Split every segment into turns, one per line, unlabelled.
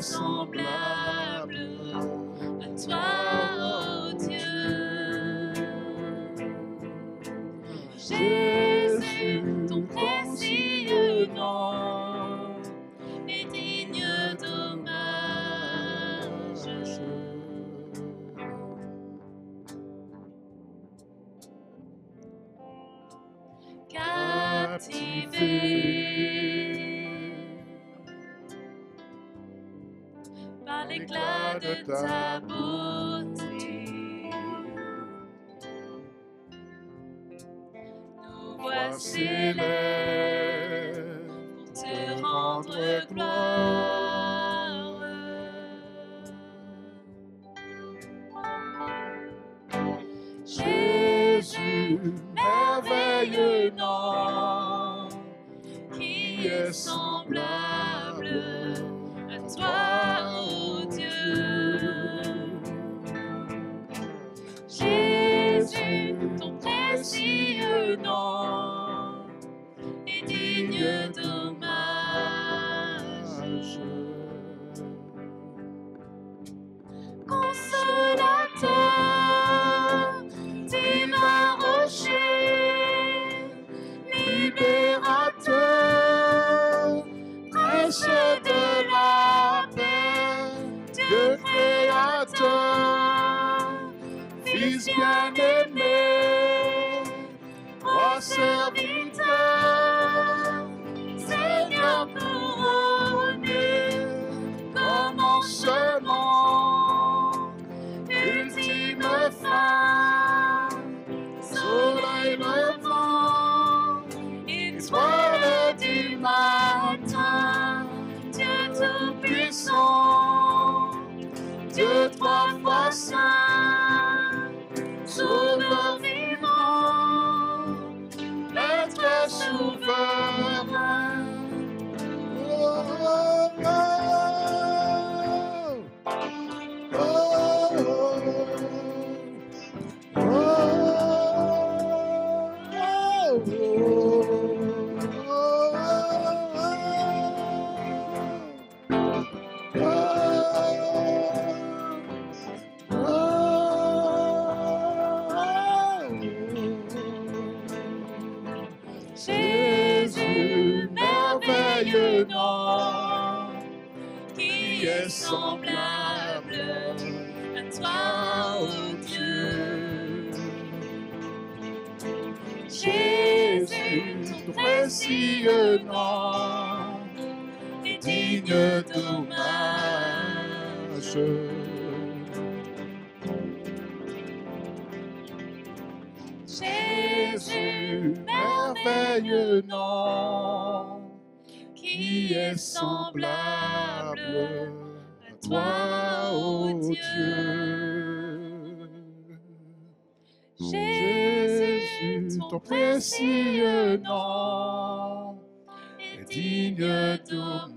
semblable à toi, ô Dieu. Jésus, ton précieux nom est digne d'hommage. Captivé par l'éclat de ta beauté, nous voici lèvres pour te rendre gloire. Jésus, merveilleux nom, qui est semblable à toi, ô Dieu. Jésus, ton précieux nom est digne d'hommage. Consolateur, divin rocher, libérateur, prince de la paix, Dieu créateur, Fils bien-aimé, roi serviteur, Seigneur couronné, commencement, ultime fin, soleil levant, étoile du matin, Dieu tout-puissant, Dieu trois fois saint, sauveur vivant, maître souverain. Oh, oh, oh. Oh, oh, Jésus, merveilleux nom, qui est semblable à toi, ô Dieu. Jésus, ton précieux nom est digne d'hommage. Jésus, merveilleux nom, qui est semblable à toi, ô Dieu. Jésus, ton précieux nom est digne d'hommage.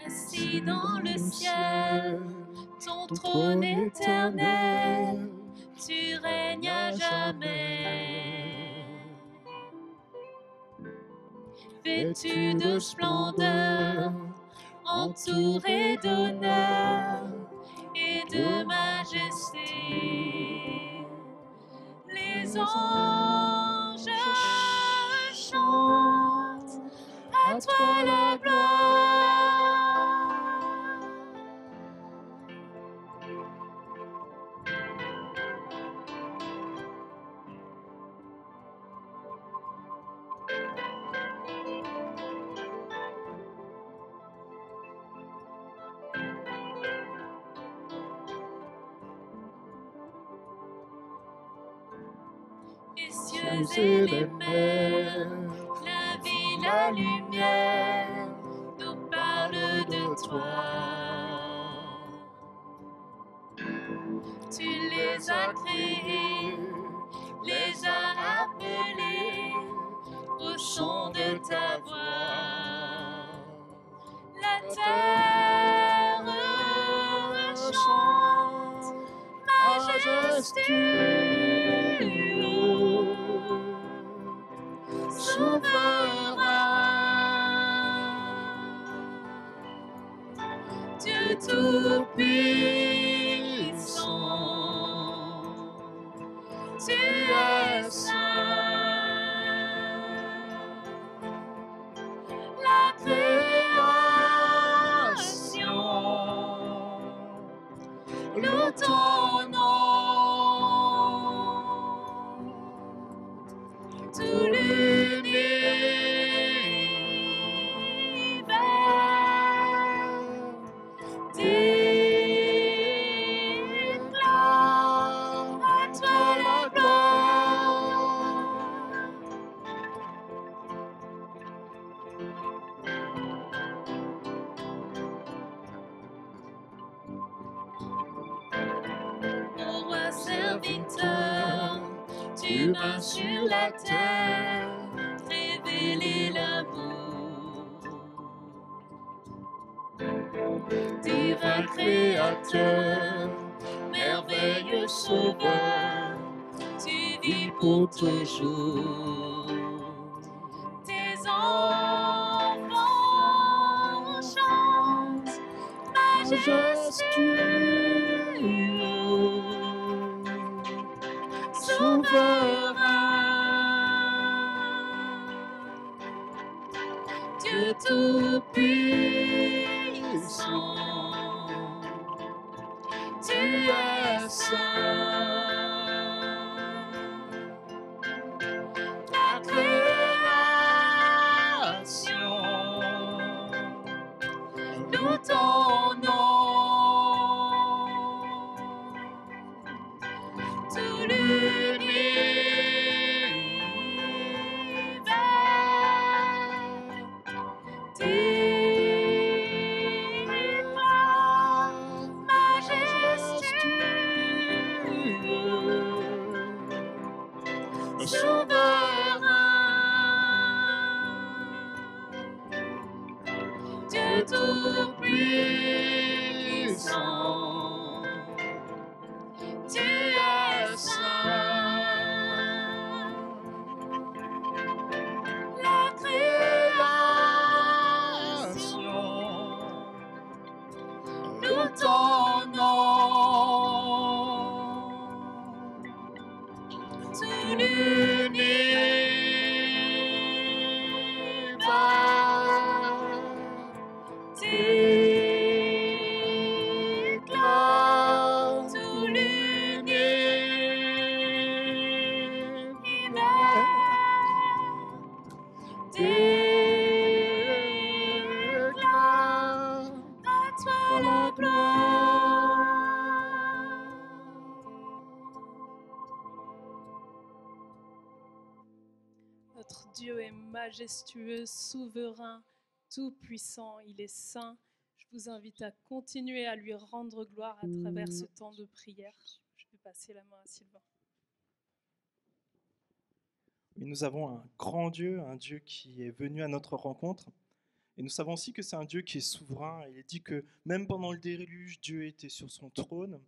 Assis dans le ciel, ton trône éternel, tu règnes à jamais. Vêtu de splendeur, entouré d'honneur et de majesté, les anges chantent à toi la gloire. Les cieux et les mers, la vie, la lumière nous parle de toi. Tu les as créés, les as appelés au son de ta voix. La terre chante majestueux, souverain, Dieu tout-puissant, tu es saint. La création loue ton nom, tout l'univers déclare à toi la gloire. Mon roi serviteur, tu vas sur la terre révéler l'amour. Divin créateur, merveilleux sauveur, tu vis pour toujours. Tes enfants chantent majestueux, souverain, Dieu tout-puissant, tu es saint. La création loue ton nom, tout l'univers déclare majestueux, souverain, Dieu tout-puissant, tu es saint. La création loue ton nom, tout l'univers déclare, tout l'univers déclare à toi la gloire.
Notre Dieu est majestueux, souverain, tout-puissant, il est saint. Je vous invite à continuer à lui rendre gloire à travers ce temps de prière. Je vais passer la main à Sylvain.
Oui, nous avons un grand Dieu, un Dieu qui est venu à notre rencontre. Et nous savons aussi que c'est un Dieu qui est souverain. Il est dit que même pendant le déluge, Dieu était sur son trône.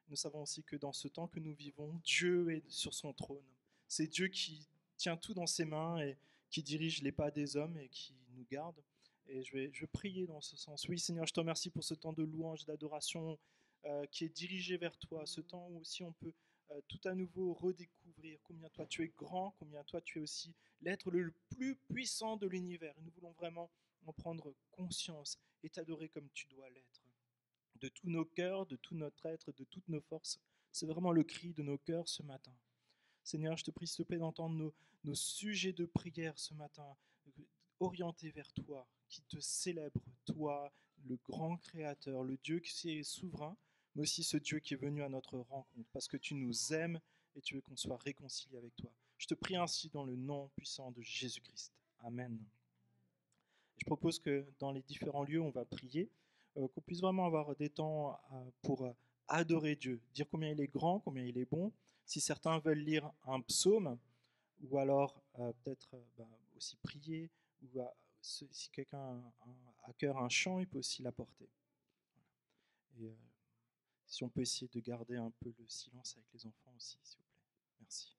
Nous savons aussi que dans ce temps que nous vivons, Dieu est sur son trône. C'est Dieu qui tient tout dans ses mains et qui dirige les pas des hommes et qui nous garde. Et je vais prier dans ce sens. Oui, Seigneur, je te remercie pour ce temps de louange, d'adoration qui est dirigé vers toi. Ce temps où aussi on peut tout à nouveau redécouvrir combien toi tu es grand, combien toi tu es aussi l'être le plus puissant de l'univers. Et nous voulons vraiment en prendre conscience et t'adorer comme tu dois l'être. De tous nos cœurs, de tout notre être, de toutes nos forces. C'est vraiment le cri de nos cœurs ce matin. Seigneur, je te prie, s'il te plaît, d'entendre nos sujets de prière ce matin, orientés vers toi, qui te célèbre, toi, le grand créateur, le Dieu qui est souverain, mais aussi ce Dieu qui est venu à notre rencontre, parce que tu nous aimes et tu veux qu'on soit réconciliés avec toi. Je te prie ainsi dans le nom puissant de Jésus-Christ. Amen. je propose que dans les différents lieux où on va prier, qu'on puisse vraiment avoir des temps pour adorer Dieu, dire combien il est grand, combien il est bon. Si certains veulent lire un psaume, ou alors peut-être aussi prier, ou si quelqu'un a à cœur un chant, il peut aussi l'apporter. Et si on peut essayer de garder un peu le silence avec les enfants aussi, s'il vous plaît. Merci.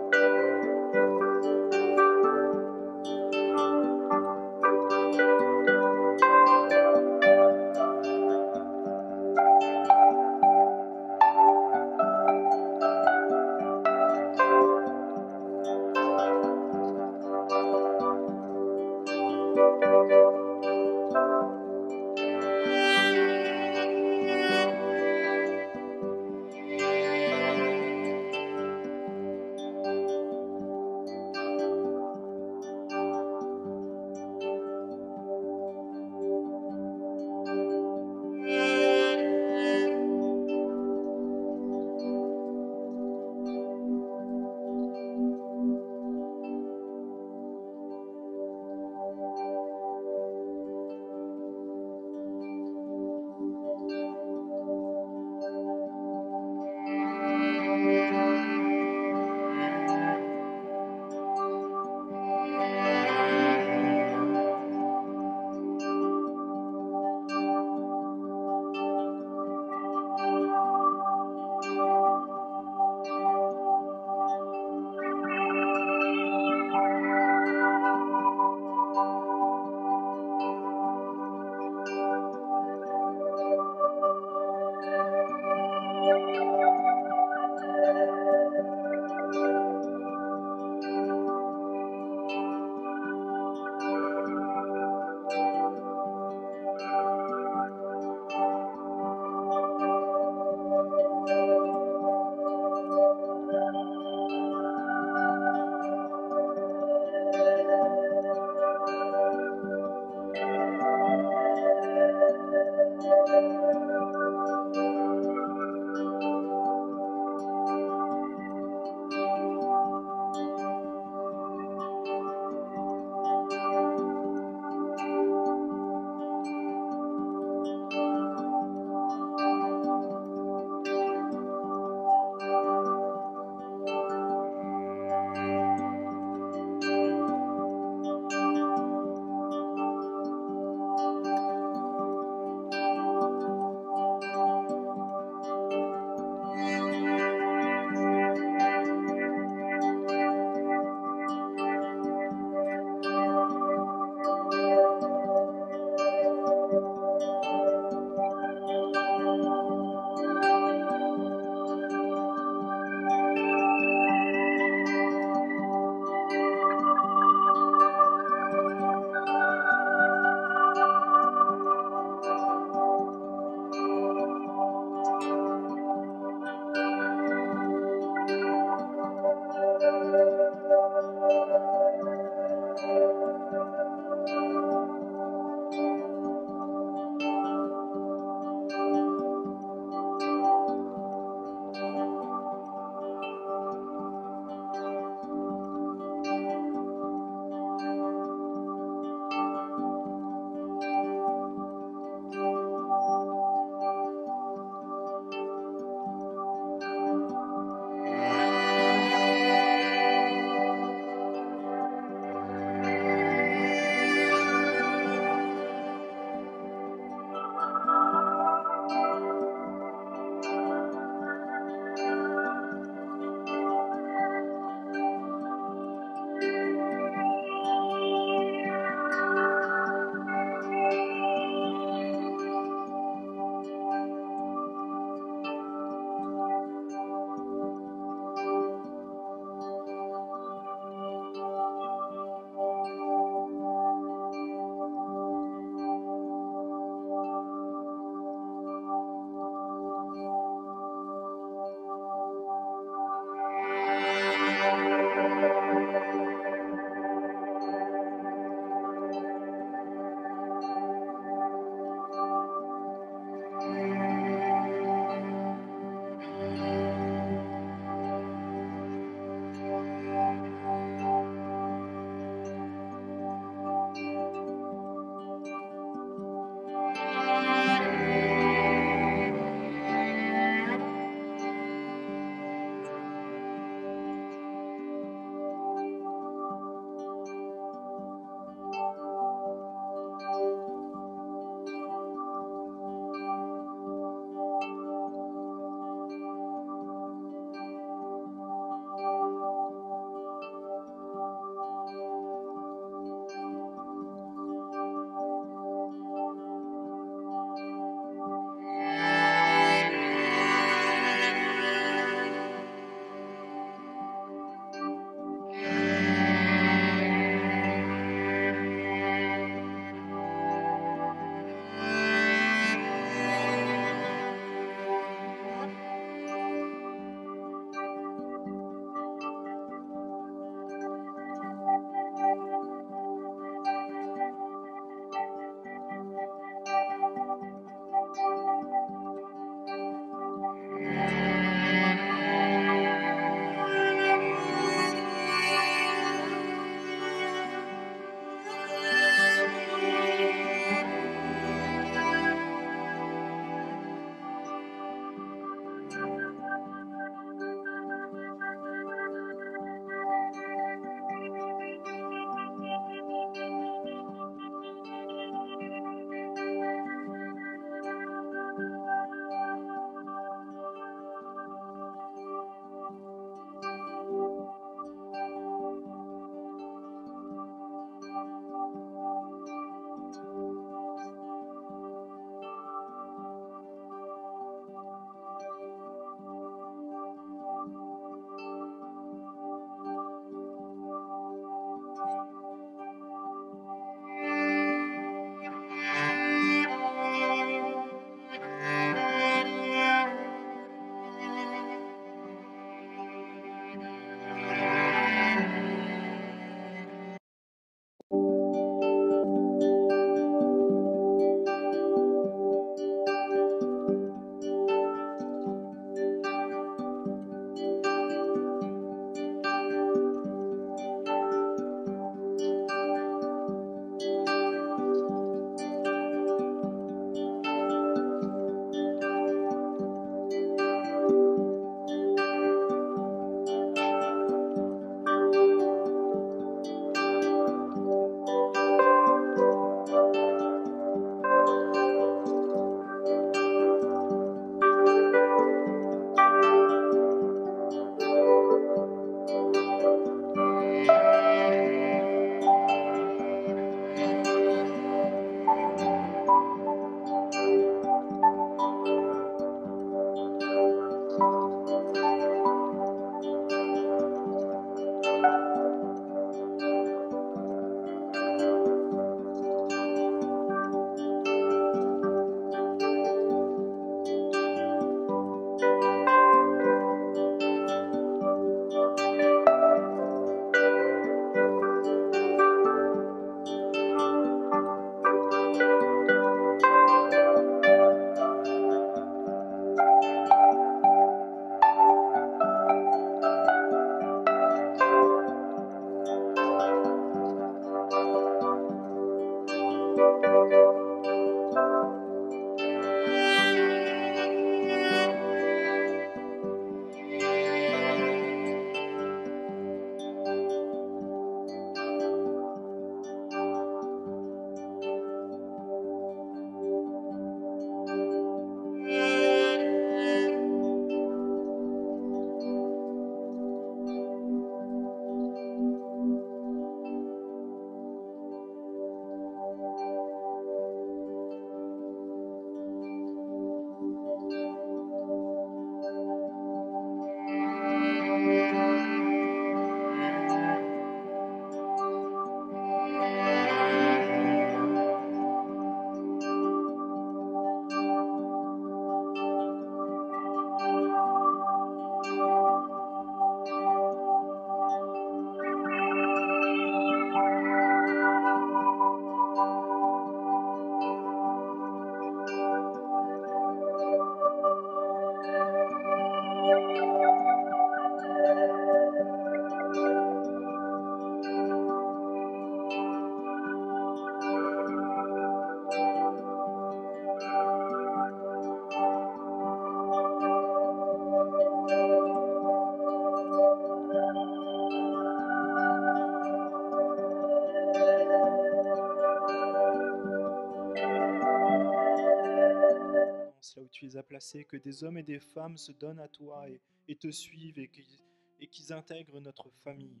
tu les as placés, que des hommes et des femmes se donnent à toi et te suivent et qu'ils intègrent notre famille.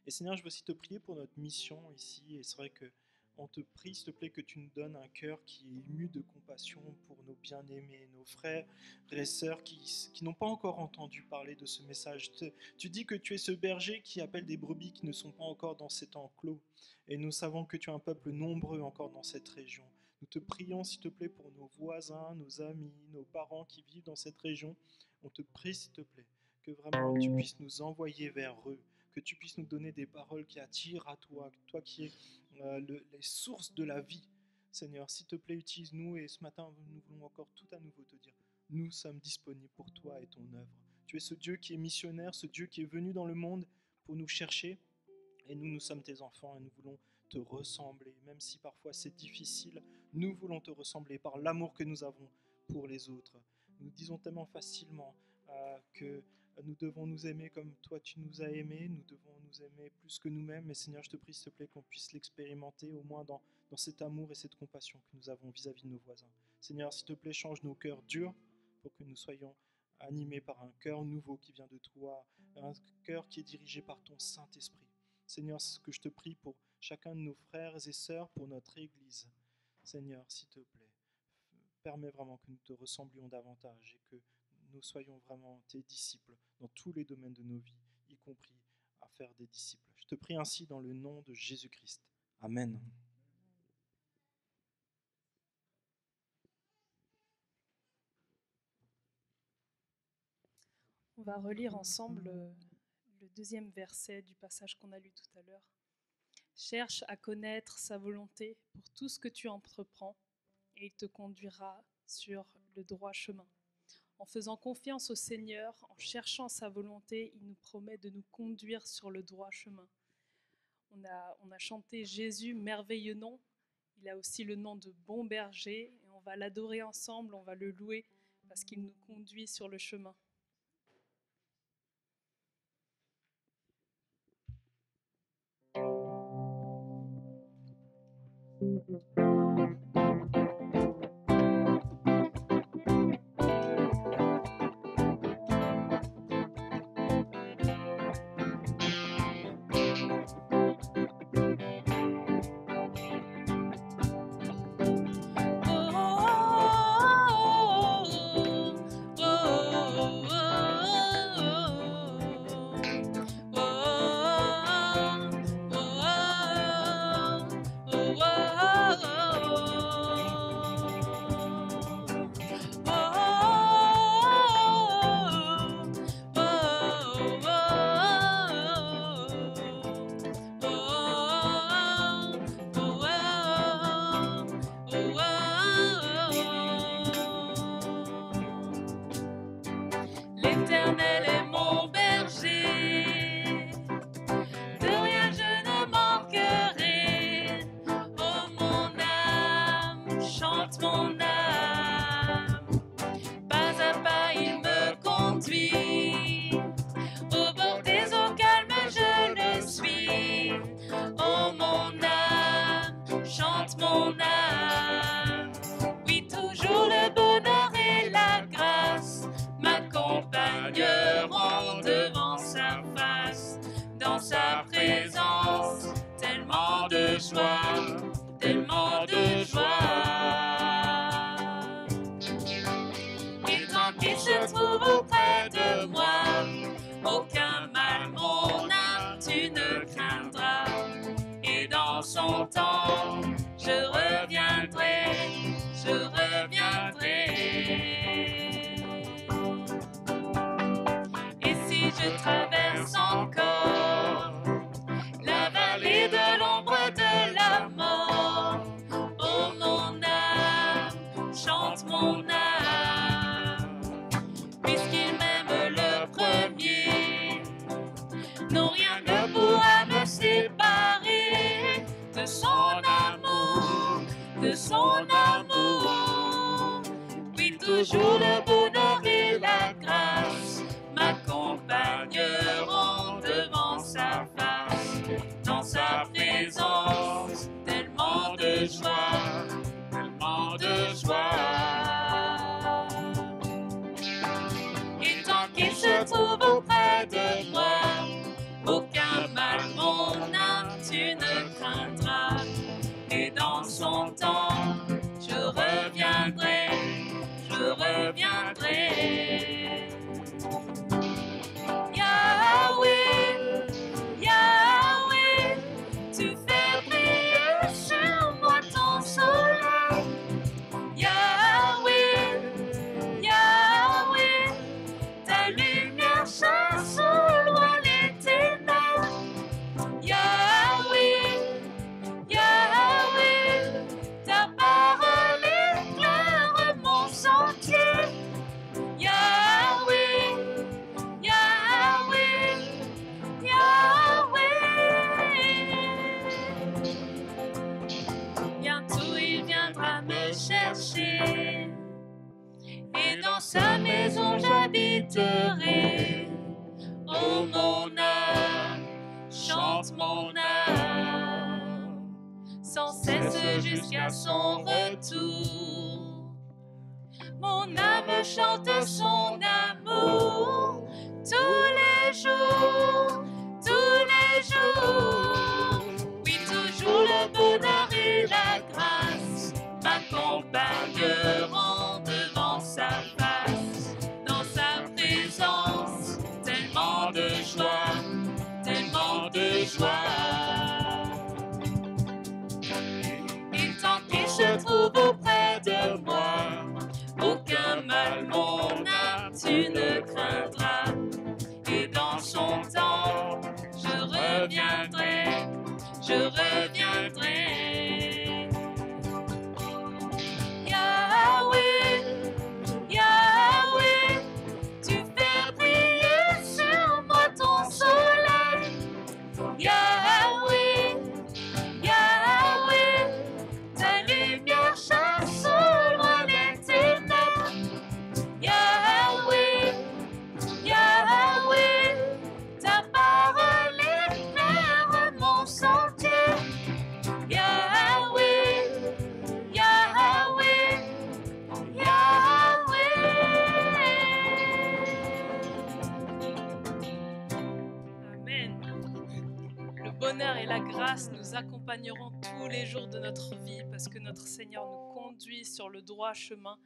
Et Seigneur, je veux aussi te prier pour notre mission ici. Et c'est vrai que on te prie, s'il te plaît, que tu nous donnes un cœur qui est ému de compassion pour nos bien-aimés, nos frères et sœurs qui n'ont pas encore entendu parler de ce message. Tu dis que tu es ce berger qui appelle des brebis qui ne sont pas encore dans cet enclos. Et nous savons que tu as un peuple nombreux encore dans cette région. Nous te prions, s'il te plaît, pour nos voisins, nos amis, nos parents qui vivent dans cette région. On te prie, s'il te plaît, que vraiment tu puisses nous envoyer vers eux, que tu puisses nous donner des paroles qui attirent à toi, toi qui es les sources de la vie. Seigneur, s'il te plaît, utilise-nous et ce matin, nous voulons encore tout à nouveau te dire, nous sommes disponibles pour toi et ton œuvre. Tu es ce Dieu qui est missionnaire, ce Dieu qui est venu dans le monde pour nous chercher et nous sommes tes enfants et nous voulons te ressembler, même si parfois c'est difficile, nous voulons te ressembler par l'amour que nous avons pour les autres. Nous disons tellement facilement que nous devons nous aimer comme toi tu nous as aimés, nous devons nous aimer plus que nous-mêmes, mais Seigneur, je te prie, s'il te plaît, qu'on puisse l'expérimenter au moins dans cet amour et cette compassion que nous avons vis-à-vis de nos voisins. Seigneur, s'il te plaît, change nos cœurs durs pour que nous soyons animés par un cœur nouveau qui vient de toi, un cœur qui est dirigé par ton Saint-Esprit. Seigneur, c'est ce que je te prie pour chacun de nos frères et sœurs, pour notre Église. Seigneur, s'il te plaît, permets vraiment que nous te ressemblions davantage et que nous soyons vraiment tes disciples dans tous les domaines de nos vies, y compris à faire des disciples. Je te prie ainsi dans le nom de Jésus-Christ. Amen.
On va relire ensemble le deuxième verset du passage qu'on a lu tout à l'heure. Cherche à connaître sa volonté pour tout ce que tu entreprends et il te conduira sur le droit chemin. En faisant confiance au Seigneur, en cherchant sa volonté, il nous promet de nous conduire sur le droit chemin. On a chanté Jésus, merveilleux nom. Il a aussi le nom de bon berger et on va l'adorer ensemble, on va le louer parce qu'il nous conduit sur le chemin.
L'Éternel est mon berger, de rien je ne manquerai. Oh mon âme, chante mon âme, pas à pas il me conduit. Au bord des eaux calmes je le suis. Oh mon âme, chante mon âme. Oui, toujours le bonheur et la grâce m'accompagneront devant sa face. Dans sa présence, tellement de joie, tellement de joie. Et tant qu'il se trouve auprès de moi, aucun mal, mon âme, tu ne craindras. Et dans son temps, je reviendrai, je reviendrai. Et si je traverse encore la vallée de l'ombre de la mort, oh mon âme, chante mon âme, puisqu'il m'aime le premier, non rien ne pourra me séparer de son amour, de son amour. Oui, toujours le bonheur et la grâce m'accompagneront devant sa face. Dans sa présence, tellement de joie, tellement de joie. tu ne craindras. Et dans son temps, je reviendrai, je reviendrai. Yahweh, Yahweh, tu fais briller sur moi ton soleil. Yahweh, Yahweh, ta lumière chasse au loin les ténèbres. Yahweh, Yahweh, ta parole éclaire mon sentier. Yahweh, Yahweh, Yahweh. Bientôt il viendra me chercher, et dans sa maison j'habiterai. Oh mon âme, chante mon âme, sans cesse jusqu'à son retour. Mon âme chante son amour tous les jours, tous les jours. Oui, toujours le bonheur et la grâce m'accompagneront devant sa face. Dans sa présence, tellement de joie, tellement de joie. Et tant qu'il se trouve auprès de moi, aucun mal, mon âme, tu ne craindras. Et dans son temps, je reviendrai, je reviendrai. Yahweh, Yahweh, tu fais briller sur moi ton soleil. Yahweh, Yahweh, ta lumière chasse au loin les ténèbres. Yahweh, Yahweh, ta parole éclaire mon sentier. Yahweh, Yahweh, Yahweh.
Amen. Le bonheur et la grâce nous accompagneront tous les jours de notre vie parce que notre Seigneur nous conduit sur le droit chemin.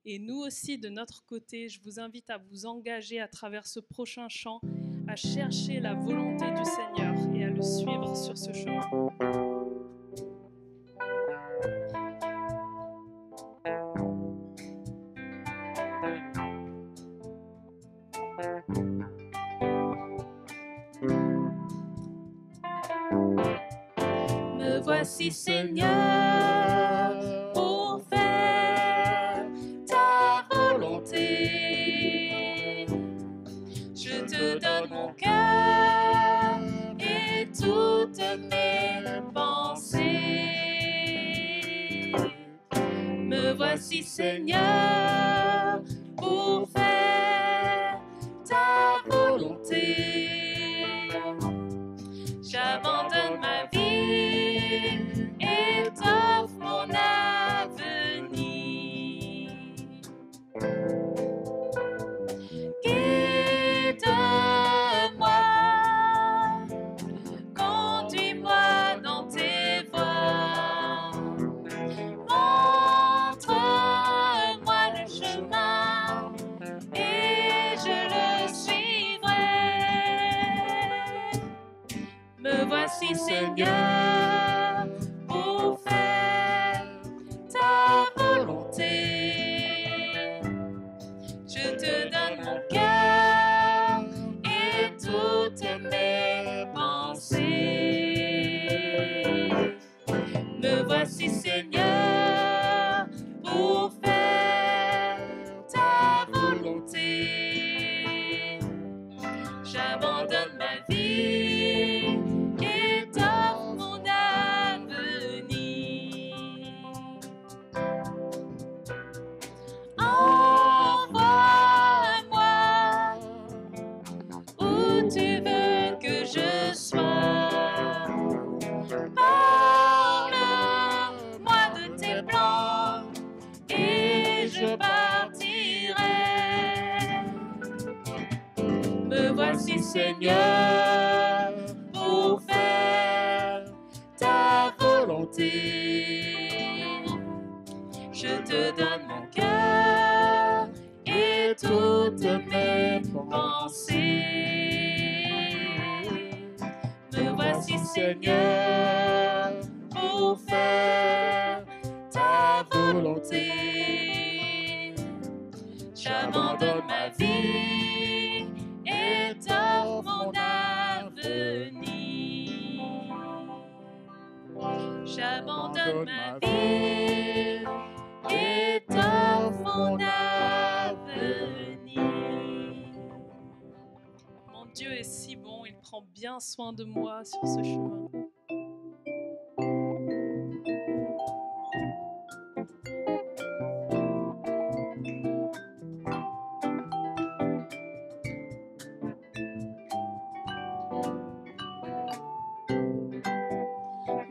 Et nous aussi, de notre côté, je vous invite à vous engager à travers ce prochain chant, à chercher la volonté du Seigneur et à le suivre sur ce chemin.
Me voici Seigneur pour faire ta volonté. Je te donne mon cœur et toutes mes pensées. Me voici Seigneur pour faire ta volonté. J'abandonne ma vie et t'offre mon avenir. Guide-moi, conduis-moi dans tes voies. Montre-moi le chemin et je le suivrai. Me voici Seigneur pour faire ta volonté. Je te donne mon cœur et toutes mes pensées. Me voici Seigneur pour faire ta volonté. J'abandonne ma vie et t'offre mon avenir. Envoie-moi où tu veux que je sois. Parle-moi de tes plans et je partirai. Me voici Seigneur pour faire volonté. Je te donne mon cœur et toutes mes pensées. Me voici, Seigneur, pour faire ta volonté. J'abandonne ma vie et t'offre mon avenir. J'abandonne ma vie et t'offre mon avenir.
Mon Dieu est si bon, il prend bien soin de moi sur ce chemin.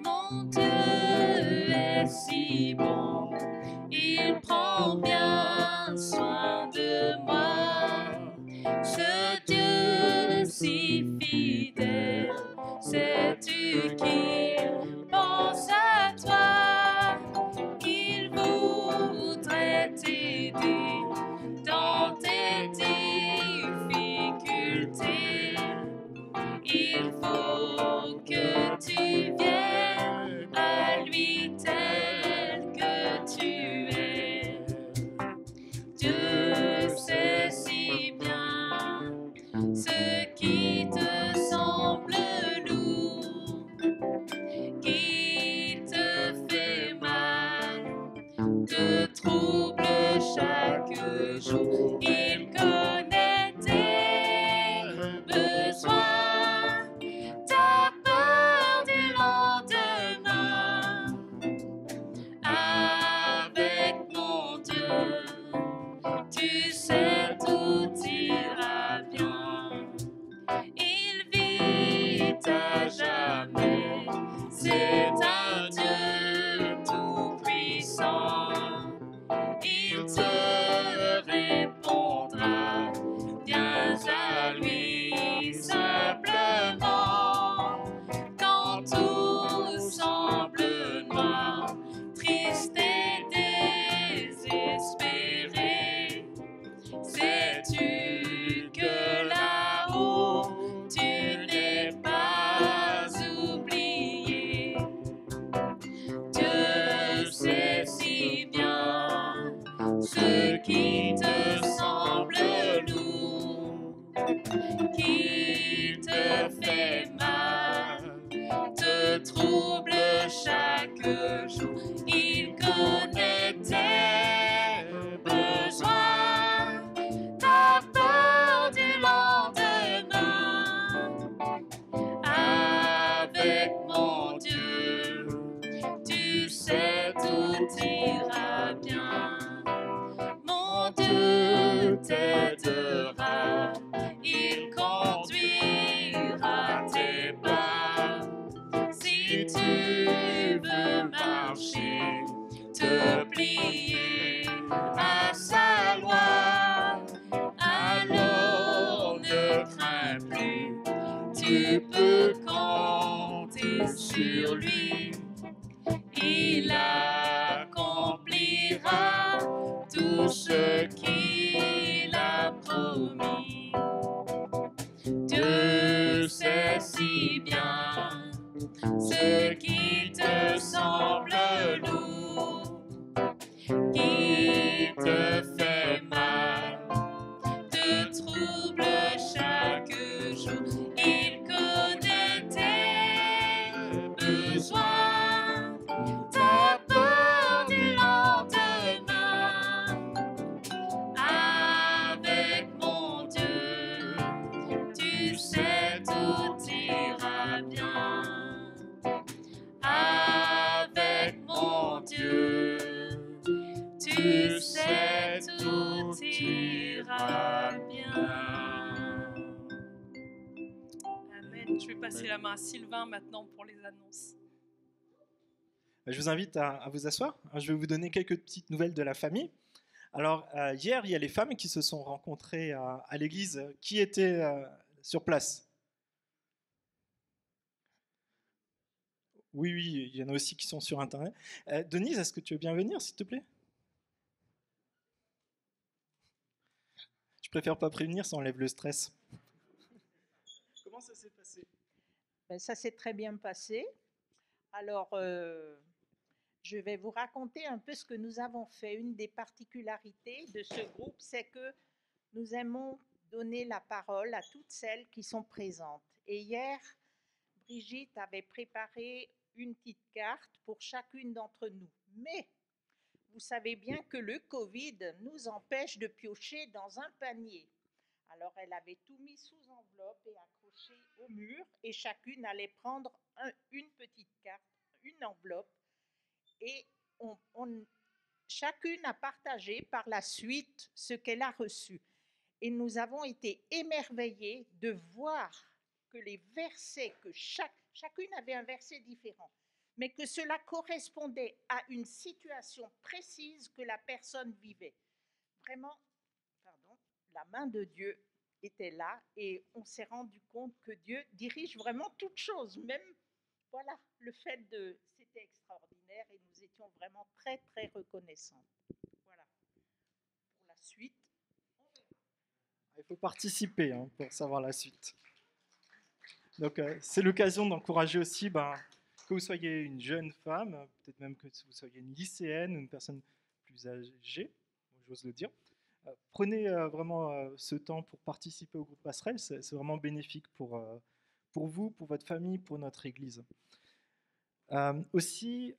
Mon Dieu est si bon, il prend bien soin de moi. Ce Dieu si fidèle, sais-tu qu'il pense à toi? Il voudrait t'aider dans tes difficultés. Il faut que tu viennes à lui tel que tu es. Dieu sait si bien ce qui te semble lourd, qui te fait mal, te trouble chaque jour. Il connaît tes besoins, ta peur du lendemain. Avec mon Dieu, tu sais tout ira bien. Il vit à jamais, c'est un Dieu tout-puissant. Il te répondra, viens à lui simplement. Quand tout semble noir, triste et désespéré, sais-tu que là-haut, tu n'es pas oublié? Dieu sait si bien ce qui te semble lourd, qui te fait mal, te trouble chaque jour. Il connaît tes besoins, ta peur du lendemain. Avec mon Dieu, tu sais tout ira bien. Mon Dieu t'aidera, il conduira tes pas. Si tu veux marcher, te plier à sa loi, alors ne crains plus, tu peux compter sur lui. Il accomplira tout ce qu'il a promis. Dieu sait si bien ce qui te semble lourd, qui te fait mal, te trouble chaque jour. Il connaît tes besoins, ta peur du lendemain. Avec mon Dieu, tu sais tout ira bien. Avec mon Dieu, tu sais tout ira bien.
Amen. Je vais passer la main à Sylvain maintenant pour les annonces.
Je vous invite à vous asseoir. Je vais vous donner quelques petites nouvelles de la famille. Alors, hier, il y a les femmes qui se sont rencontrées à l'église. Qui était sur place? Oui, oui, il y en a aussi qui sont sur Internet. Denise, est-ce que tu veux bien venir, s'il te plaît? Je préfère pas prévenir, ça enlève le stress. Comment ça s'est passé?
Ben, ça s'est très bien passé. Alors, je vais vous raconter un peu ce que nous avons fait. Une des particularités de ce groupe, c'est que nous aimons donner la parole à toutes celles qui sont présentes. Et hier, Brigitte avait préparé une petite carte pour chacune d'entre nous. Mais vous savez bien que le Covid nous empêche de piocher dans un panier. Alors elle avait tout mis sous enveloppe et accroché au mur et chacune allait prendre une petite carte, une enveloppe et chacune a partagé par la suite ce qu'elle a reçu. Et nous avons été émerveillés de voir que les versets, que chacune avait un verset différent, mais que cela correspondait à une situation précise que la personne vivait. Vraiment, la main de Dieu était là et on s'est rendu compte que Dieu dirige vraiment toutes choses. Même, voilà, le fait de... C'était extraordinaire et nous étions vraiment très, très reconnaissants. Voilà. Pour la suite...
Il faut participer pour savoir la suite. Donc, c'est l'occasion d'encourager aussi que vous soyez une jeune femme, peut-être même que vous soyez une lycéenne, une personne plus âgée, j'ose le dire. Prenez vraiment ce temps pour participer au groupe Passerelle, c'est vraiment bénéfique pour vous, pour votre famille, pour notre Église. Aussi,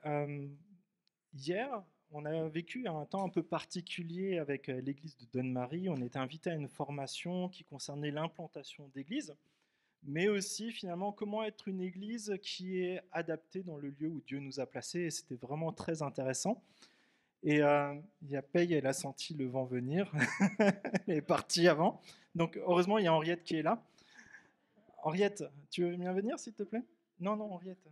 hier, on a vécu un temps un peu particulier avec l'église de Donne-Marie. On était invité à une formation qui concernait l'implantation d'église, mais aussi finalement comment être une église qui est adaptée dans le lieu où Dieu nous a placés. Et c'était vraiment très intéressant. Et il y a Paye, elle a senti le vent venir. Elle est partie avant. Donc heureusement, il y a Henriette qui est là. Henriette, tu veux bien venir, s'il te plaît? Non, non, Henriette.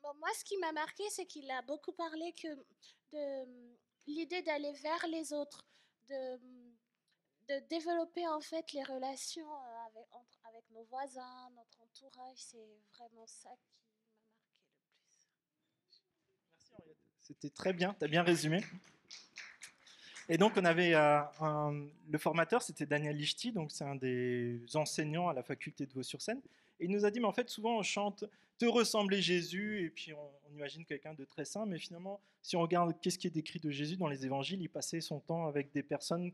Bon, moi, ce qui m'a marqué, c'est qu'il a beaucoup parlé de l'idée d'aller vers les autres, de développer en fait les relations avec nos voisins, notre entourage. C'est vraiment ça qui m'a marqué le plus.
Merci Henriette. C'était très bien, tu as bien résumé. Et donc on avait le formateur, c'était Daniel Lichty, donc c'est un des enseignants à la faculté de Vaux-sur-Seine. Et il nous a dit, mais en fait souvent on chante « Te ressembler Jésus » et puis on imagine quelqu'un de très saint, mais finalement si on regarde qu'est-ce qui est décrit de Jésus dans les évangiles, il passait son temps avec des personnes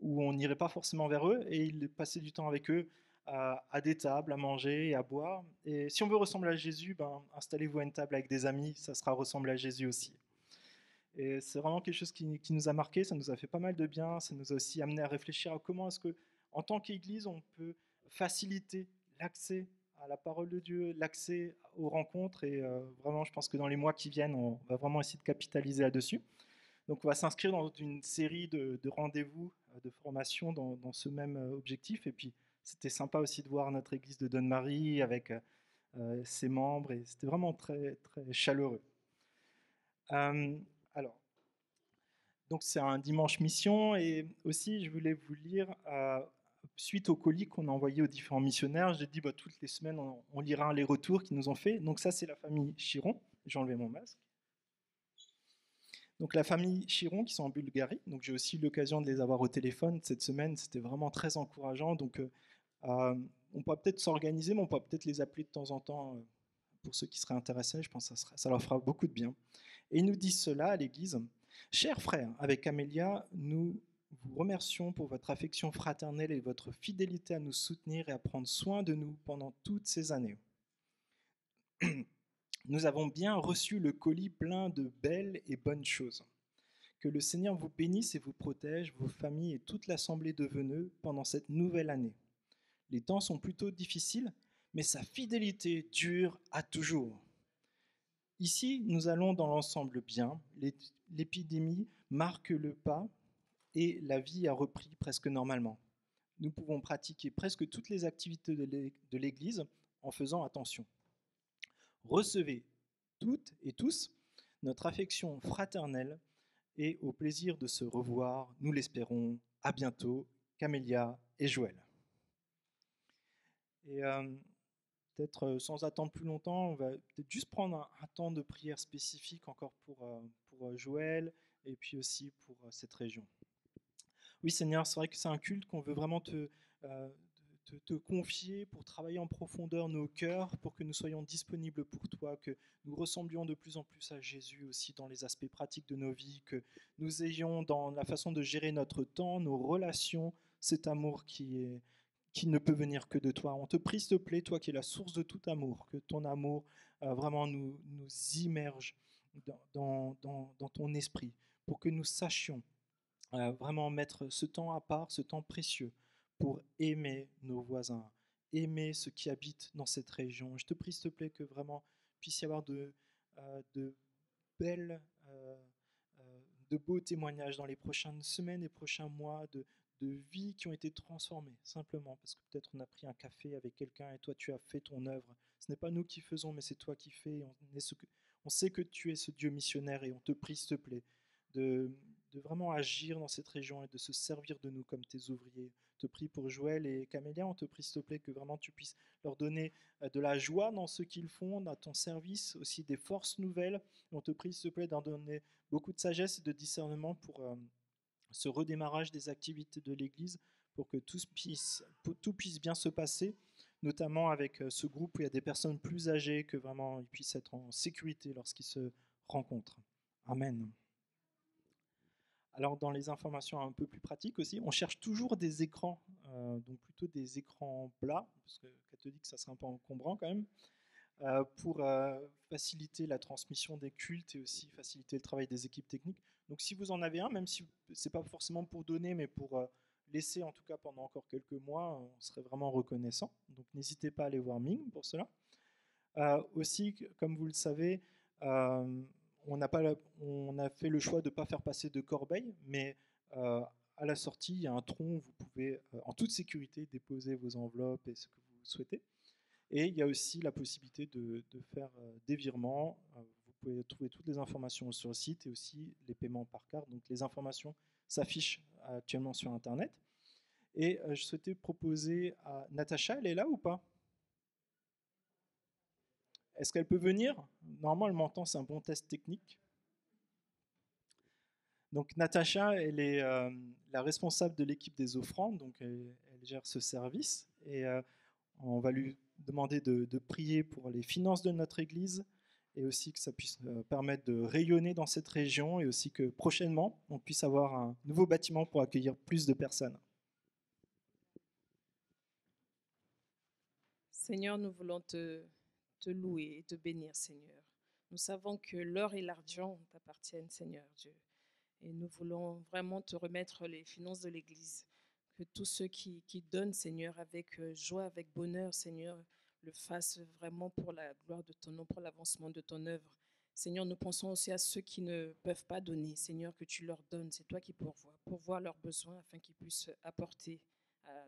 où on n'irait pas forcément vers eux et il passait du temps avec eux à des tables, à manger et à boire. Et si on veut ressembler à Jésus, installez-vous à une table avec des amis, ça sera ressembler à Jésus aussi. Et c'est vraiment quelque chose qui nous a marqué, ça nous a fait pas mal de bien, ça nous a aussi amené à réfléchir à comment est-ce que, en tant qu'Église, on peut faciliter l'accès à la parole de Dieu, l'accès aux rencontres. Et vraiment, je pense que dans les mois qui viennent, on va vraiment essayer de capitaliser là-dessus. Donc on va s'inscrire dans une série de rendez-vous, de formation dans ce même objectif. Et puis c'était sympa aussi de voir notre Église de Donne-Marie avec ses membres, et c'était vraiment très, très chaleureux. Alors, donc c'est un dimanche mission, et aussi je voulais vous lire, suite au colis qu'on a envoyé aux différents missionnaires, j'ai dit toutes les semaines on lira les retours qu'ils nous ont fait. Donc ça c'est la famille Chiron, j'ai enlevé mon masque. Donc la famille Chiron qui sont en Bulgarie, donc j'ai aussi eu l'occasion de les avoir au téléphone cette semaine, c'était vraiment très encourageant. Donc on pourra peut-être s'organiser, mais on pourra peut-être les appeler de temps en temps pour ceux qui seraient intéressés, je pense que ça leur fera beaucoup de bien. Et ils nous disent cela à l'Église. Chers frères, avec Amélia, nous vous remercions pour votre affection fraternelle et votre fidélité à nous soutenir et à prendre soin de nous pendant toutes ces années. Nous avons bien reçu le colis plein de belles et bonnes choses. Que le Seigneur vous bénisse et vous protège, vos familles et toute l'assemblée de Veneux pendant cette nouvelle année. Les temps sont plutôt difficiles, mais sa fidélité dure à toujours. Ici, nous allons dans l'ensemble bien. L'épidémie marque le pas et la vie a repris presque normalement. Nous pouvons pratiquer presque toutes les activités de l'Église en faisant attention. Recevez toutes et tous notre affection fraternelle et au plaisir de se revoir, nous l'espérons. À bientôt, Camélia et Joël. Et peut-être sans attendre plus longtemps, on va peut-être juste prendre un temps de prière spécifique encore pour Joël et puis aussi pour cette région. Oui Seigneur, c'est vrai que c'est un culte qu'on veut vraiment te confier pour travailler en profondeur nos cœurs, pour que nous soyons disponibles pour toi, que nous ressemblions de plus en plus à Jésus aussi dans les aspects pratiques de nos vies, que nous ayons dans la façon de gérer notre temps, nos relations, cet amour qui ne peut venir que de toi. On te prie, s'il te plaît, toi qui es la source de tout amour, que ton amour vraiment nous immerge dans ton esprit, pour que nous sachions vraiment mettre ce temps à part, ce temps précieux, pour aimer nos voisins, aimer ceux qui habitent dans cette région. Je te prie, s'il te plaît, que vraiment puisse y avoir de belles, de beaux témoignages dans les prochaines semaines et prochains mois, de vies qui ont été transformées, simplement parce que peut-être on a pris un café avec quelqu'un et toi tu as fait ton œuvre. Ce n'est pas nous qui faisons, mais c'est toi qui fais. On sait que tu es ce Dieu missionnaire et on te prie, s'il te plaît, de vraiment agir dans cette région et de se servir de nous comme tes ouvriers. On te prie pour Joël et Camélia, on te prie, s'il te plaît, que vraiment tu puisses leur donner de la joie dans ce qu'ils font, dans ton service, aussi des forces nouvelles. Et on te prie, s'il te plaît, d'en donner beaucoup de sagesse et de discernement pour ce redémarrage des activités de l'Église, pour que tout puisse bien se passer, notamment avec ce groupe où il y a des personnes plus âgées, que vraiment ils puissent être en sécurité lorsqu'ils se rencontrent. Amen. Alors dans les informations un peu plus pratiques aussi, on cherche toujours des écrans, donc plutôt des écrans plats, parce que catholique ça serait un peu encombrant quand même, pour faciliter la transmission des cultes et aussi faciliter le travail des équipes techniques. Donc si vous en avez un, même si ce n'est pas forcément pour donner, mais pour laisser en tout cas pendant encore quelques mois, on serait vraiment reconnaissant. Donc n'hésitez pas à aller voir Ming pour cela. Aussi, comme vous le savez, on a fait le choix de ne pas faire passer de corbeille, mais à la sortie, il y a un tronc où vous pouvez en toute sécurité déposer vos enveloppes et ce que vous souhaitez. Et il y a aussi la possibilité de faire des virements. Vous pouvez trouver toutes les informations sur le site et aussi les paiements par carte. Donc les informations s'affichent actuellement sur Internet. Et je souhaitais proposer à Natacha, elle est là ou pas? Est-ce qu'elle peut venir? Normalement, elle m'entend, c'est un bon test technique. Donc Natacha, elle est la responsable de l'équipe des offrandes, donc elle gère ce service. Et on va lui demander de prier pour les finances de notre Église et aussi que ça puisse permettre de rayonner dans cette région et aussi que prochainement, on puisse avoir un nouveau bâtiment pour accueillir plus de personnes.
Seigneur, nous voulons te louer et te bénir, Seigneur. Nous savons que l'or et l'argent t'appartiennent, Seigneur Dieu. Et nous voulons vraiment te remettre les finances de l'Église. Que tous ceux qui donnent, Seigneur, avec joie, avec bonheur, Seigneur, le fassent vraiment pour la gloire de ton nom, pour l'avancement de ton œuvre. Seigneur, nous pensons aussi à ceux qui ne peuvent pas donner. Seigneur, que tu leur donnes. C'est toi qui pourvois leurs besoins afin qu'ils puissent apporter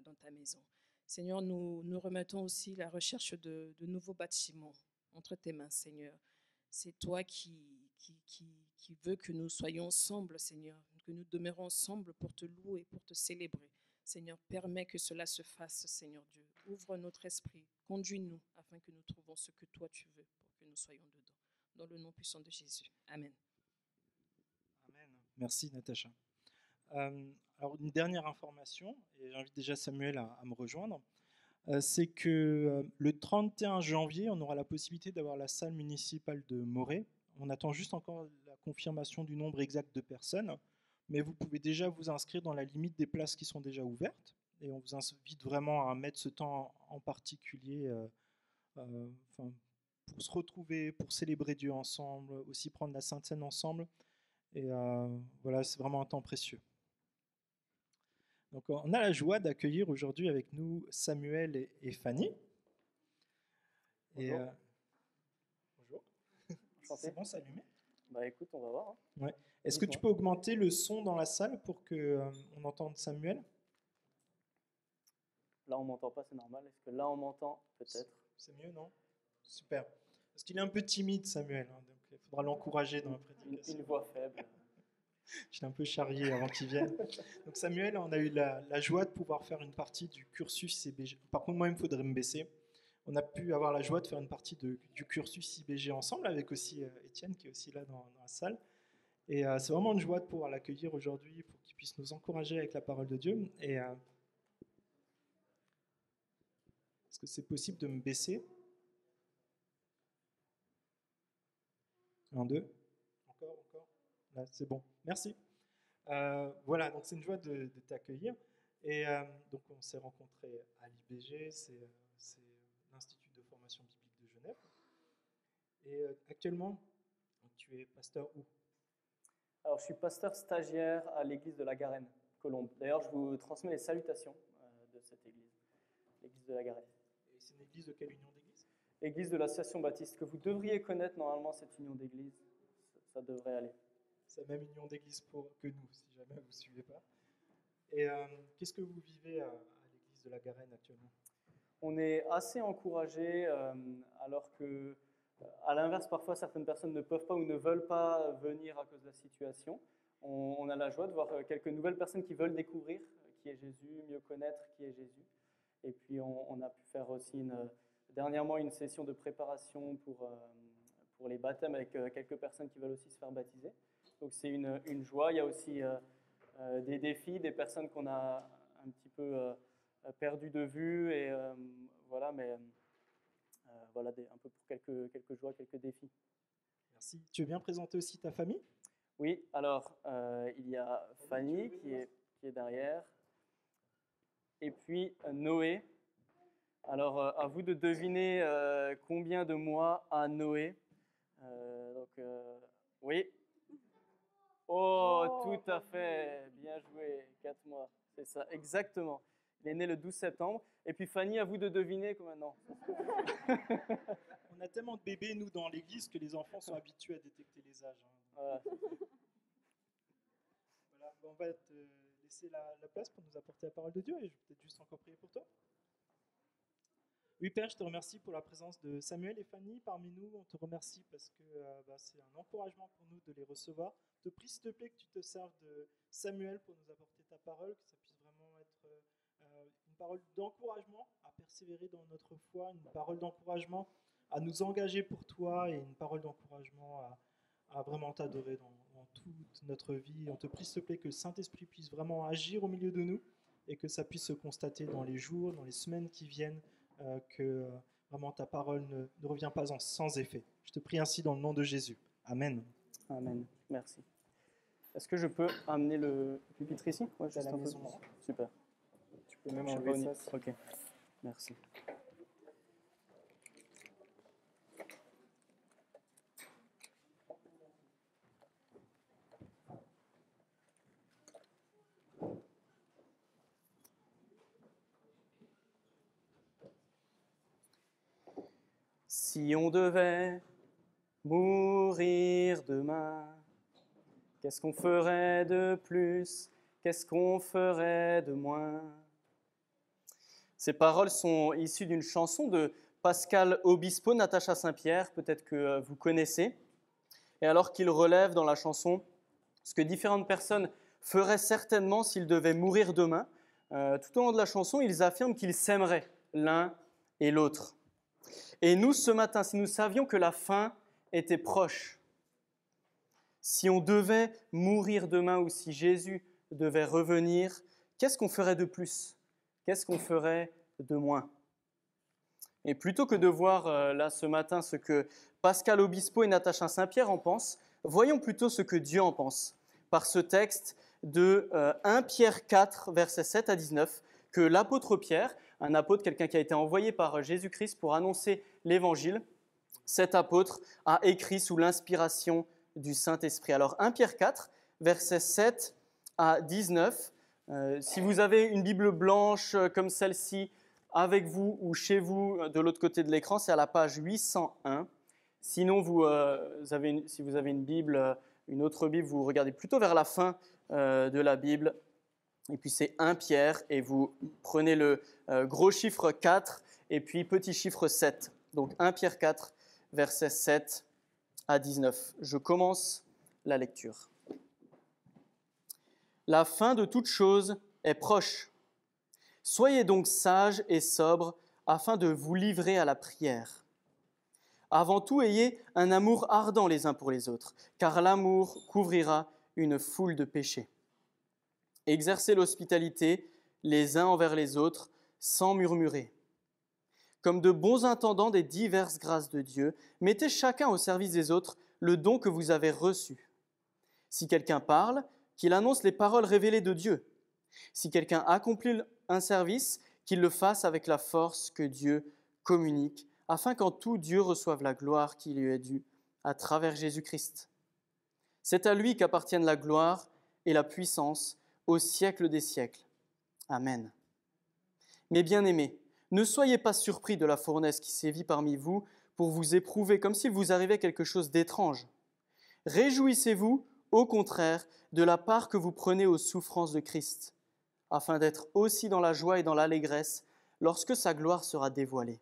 dans ta maison. Seigneur, nous remettons aussi la recherche de nouveaux bâtiments entre tes mains, Seigneur. C'est toi qui veux que nous soyons ensemble, Seigneur, que nous demeurons ensemble pour te louer, pour te célébrer. Seigneur, permets que cela se fasse, Seigneur Dieu. Ouvre notre esprit, conduis-nous afin que nous trouvons ce que toi tu veux pour que nous soyons dedans. Dans le nom puissant de Jésus. Amen.
Amen. Merci Natacha. Alors une dernière information, et j'invite déjà Samuel à me rejoindre, c'est que le 31 janvier, on aura la possibilité d'avoir la salle municipale de Morée. On attend juste encore la confirmation du nombre exact de personnes, mais vous pouvez déjà vous inscrire dans la limite des places qui sont déjà ouvertes. Et on vous invite vraiment à mettre ce temps en particulier pour se retrouver, pour célébrer Dieu ensemble, aussi prendre la Sainte Seine ensemble. Et voilà, c'est vraiment un temps précieux. Donc, on a la joie d'accueillir aujourd'hui avec nous Samuel et Fanny.
Bonjour.
Bonjour.
Enchanté.
C'est bon, c'est allumé?
Bah écoute, on va voir. Hein.
Ouais. Est-ce que tu peux augmenter le son dans la salle pour qu'on entende Samuel?
Là, on m'entend pas, c'est normal. Est-ce que là, on m'entend? Peut-être.
C'est mieux, non? Super. Parce qu'il est un peu timide, Samuel. Hein, donc, Il faudra l'encourager dans la
Une
prédication.
voix faible.
J'étais un peu charrié avant qu'il vienne. Donc Samuel, on a eu la joie de pouvoir faire une partie du cursus IBG. Par contre, moi, il me faudrait me baisser. On a pu avoir la joie de faire une partie du cursus IBG ensemble, avec aussi Étienne, qui est aussi là dans la salle. Et c'est vraiment une joie de pouvoir l'accueillir aujourd'hui pour qu'il puisse nous encourager avec la parole de Dieu. Et est-ce que c'est possible de me baisser? 1, 2. Encore. Là, c'est bon. Merci. Voilà, donc c'est une joie de t'accueillir. Et donc on s'est rencontrés à l'IBG, c'est l'Institut de formation biblique de Genève. Et actuellement, tu es pasteur où?
Alors, je suis pasteur stagiaire à l'église de la Garenne, Colombes. D'ailleurs, je vous transmets les salutations de cette église, l'église de la Garenne.
Et c'est une église de quelle union d'église?
Église de l'Association Baptiste, que vous devriez connaître normalement, cette union d'église. Ça devrait aller.
C'est la même union d'église que nous, si jamais vous ne suivez pas. Et qu'est-ce que vous vivez à l'église de la Garenne actuellement?
On est assez encouragés, alors que, à l'inverse, parfois certaines personnes ne peuvent pas ou ne veulent pas venir à cause de la situation. On a la joie de voir quelques nouvelles personnes qui veulent découvrir qui est Jésus, mieux connaître qui est Jésus. Et puis on a pu faire aussi dernièrement une session de préparation pour les baptêmes avec quelques personnes qui veulent aussi se faire baptiser. Donc c'est une joie. Il y a aussi des défis, des personnes qu'on a un petit peu perdues de vue. Et voilà, mais voilà un peu pour quelques joies, quelques défis.
Merci. Tu veux bien présenter aussi ta famille?
Oui, alors il y a Fanny qui est derrière. Et puis Noé. Alors à vous de deviner combien de mois a Noé. Oui. Oh, tout à fait, bien joué, 4 mois, c'est ça, exactement. Il est né le 12 septembre. Et puis Fanny, à vous de deviner combien non.
On a tellement de bébés, nous, dans l'église, que les enfants sont habitués à détecter les âges.
Voilà.
Voilà, on va te laisser la place pour nous apporter la parole de Dieu et je vais peut-être juste encore prier pour toi. Oui, Père, je te remercie pour la présence de Samuel et Fanny parmi nous. On te remercie parce que c'est un encouragement pour nous de les recevoir. Je te prie, s'il te plaît, que tu te serves de Samuel pour nous apporter ta parole, que ça puisse vraiment être une parole d'encouragement à persévérer dans notre foi, une parole d'encouragement à nous engager pour toi et une parole d'encouragement à vraiment t'adorer dans toute notre vie. On te prie, s'il te plaît, que le Saint-Esprit puisse vraiment agir au milieu de nous et que ça puisse se constater dans les jours, dans les semaines qui viennent, que vraiment ta parole ne revient pas sans effet. Je te prie ainsi dans le nom de Jésus. Amen.
Amen, merci. Est-ce que je peux amener le pupitre ici? Ouais, juste
à la
un peu.
maison.
Super.
Tu peux même
Je
enlever
vais
ça.
Ok, merci. Si on devait mourir demain, qu'est-ce qu'on ferait de plus? Qu'est-ce qu'on ferait de moins? Ces paroles sont issues d'une chanson de Pascal Obispo, Natacha Saint-Pierre, peut-être que vous connaissez. Et alors qu'il relève dans la chanson ce que différentes personnes feraient certainement s'ils devaient mourir demain, tout au long de la chanson, ils affirment qu'ils s'aimeraient l'un et l'autre. Et nous, ce matin, si nous savions que la fin était proche, si on devait mourir demain ou si Jésus devait revenir, qu'est-ce qu'on ferait de plus? Qu'est-ce qu'on ferait de moins? Et plutôt que de voir là ce matin ce que Pascal Obispo et Natacha Saint-Pierre en pensent, voyons plutôt ce que Dieu en pense par ce texte de 1 Pierre 4, versets 7 à 19, que l'apôtre Pierre, un apôtre, quelqu'un qui a été envoyé par Jésus-Christ pour annoncer l'évangile, cet apôtre a écrit sous l'inspiration du Saint-Esprit. Alors 1 Pierre 4, versets 7 à 19, si vous avez une Bible blanche comme celle-ci avec vous ou chez vous de l'autre côté de l'écran, c'est à la page 801. Sinon, si vous avez une Bible, une autre Bible, vous regardez plutôt vers la fin de la Bible. Et puis c'est 1 Pierre et vous prenez le gros chiffre 4 et puis petit chiffre 7. Donc 1 Pierre 4, versets 7 à 19. Je commence la lecture. La fin de toute chose est proche. Soyez donc sages et sobres afin de vous livrer à la prière. Avant tout, ayez un amour ardent les uns pour les autres, car l'amour couvrira une foule de péchés. Exercez l'hospitalité les uns envers les autres sans murmurer. Comme de bons intendants des diverses grâces de Dieu, mettez chacun au service des autres le don que vous avez reçu. Si quelqu'un parle, qu'il annonce les paroles révélées de Dieu. Si quelqu'un accomplit un service, qu'il le fasse avec la force que Dieu communique, afin qu'en tout Dieu reçoive la gloire qui lui est due à travers Jésus-Christ. C'est à lui qu'appartiennent la gloire et la puissance au siècle des siècles. Amen. Mes bien-aimés, ne soyez pas surpris de la fournaise qui sévit parmi vous pour vous éprouver comme s'il vous arrivait quelque chose d'étrange. Réjouissez-vous, au contraire, de la part que vous prenez aux souffrances de Christ, afin d'être aussi dans la joie et dans l'allégresse lorsque sa gloire sera dévoilée.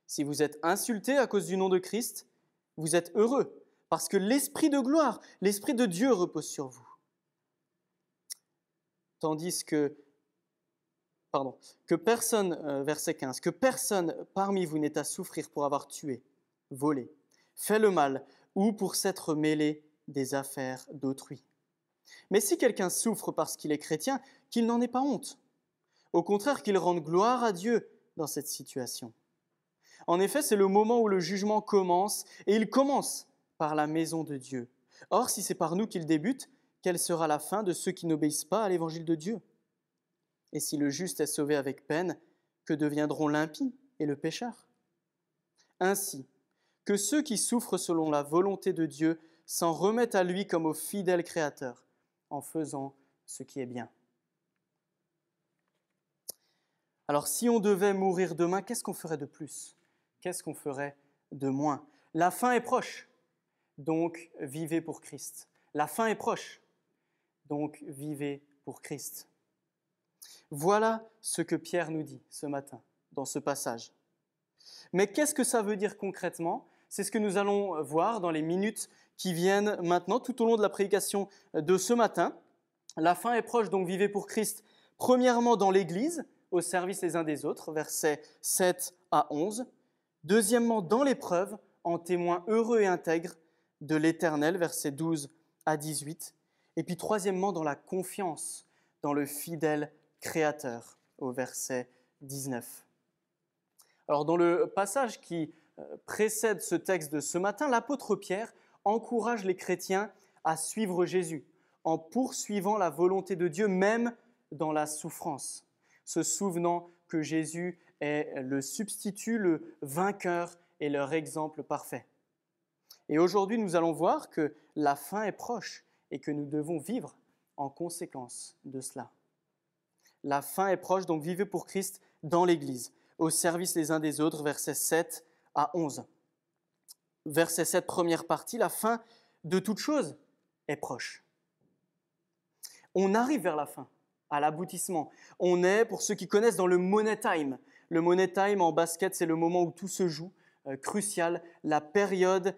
Si vous êtes insultés à cause du nom de Christ, vous êtes heureux, parce que l'Esprit de gloire, l'Esprit de Dieu repose sur vous. Tandis que personne, verset 15, que personne parmi vous n'ait à souffrir pour avoir tué, volé, fait le mal ou pour s'être mêlé des affaires d'autrui. Mais si quelqu'un souffre parce qu'il est chrétien, qu'il n'en ait pas honte. Au contraire, qu'il rende gloire à Dieu dans cette situation. En effet, c'est le moment où le jugement commence, et il commence par la maison de Dieu. Or, si c'est par nous qu'il débute, quelle sera la fin de ceux qui n'obéissent pas à l'évangile de Dieu ? Et si le juste est sauvé avec peine, que deviendront l'impie et le pécheur ? Ainsi, que ceux qui souffrent selon la volonté de Dieu s'en remettent à lui comme au fidèle Créateur, en faisant ce qui est bien. Alors, si on devait mourir demain, qu'est-ce qu'on ferait de plus ? Qu'est-ce qu'on ferait de moins ? La fin est proche, donc vivez pour Christ. La fin est proche, donc vivez pour Christ. Voilà ce que Pierre nous dit ce matin dans ce passage. Mais qu'est-ce que ça veut dire concrètement ? C'est ce que nous allons voir dans les minutes qui viennent maintenant, tout au long de la prédication de ce matin. La fin est proche, donc vivez pour Christ. Premièrement, dans l'Église, au service les uns des autres, versets 7 à 11. Deuxièmement, dans l'épreuve, en témoin heureux et intègre de l'Éternel, versets 12 à 18. Et puis troisièmement, dans la confiance, dans le fidèle Créateur, au verset 19. Alors, dans le passage qui précède ce texte de ce matin, l'apôtre Pierre encourage les chrétiens à suivre Jésus en poursuivant la volonté de Dieu, même dans la souffrance, se souvenant que Jésus est le substitut, le vainqueur et leur exemple parfait. Et aujourd'hui, nous allons voir que la fin est proche et que nous devons vivre en conséquence de cela. La fin est proche, donc vivez pour Christ dans l'Église, au service les uns des autres, versets 7 à 11. Verset 7, première partie, la fin de toute chose est proche. On arrive vers la fin, à l'aboutissement. On est, pour ceux qui connaissent, dans le money time. Le money time en basket, c'est le moment où tout se joue, crucial, la période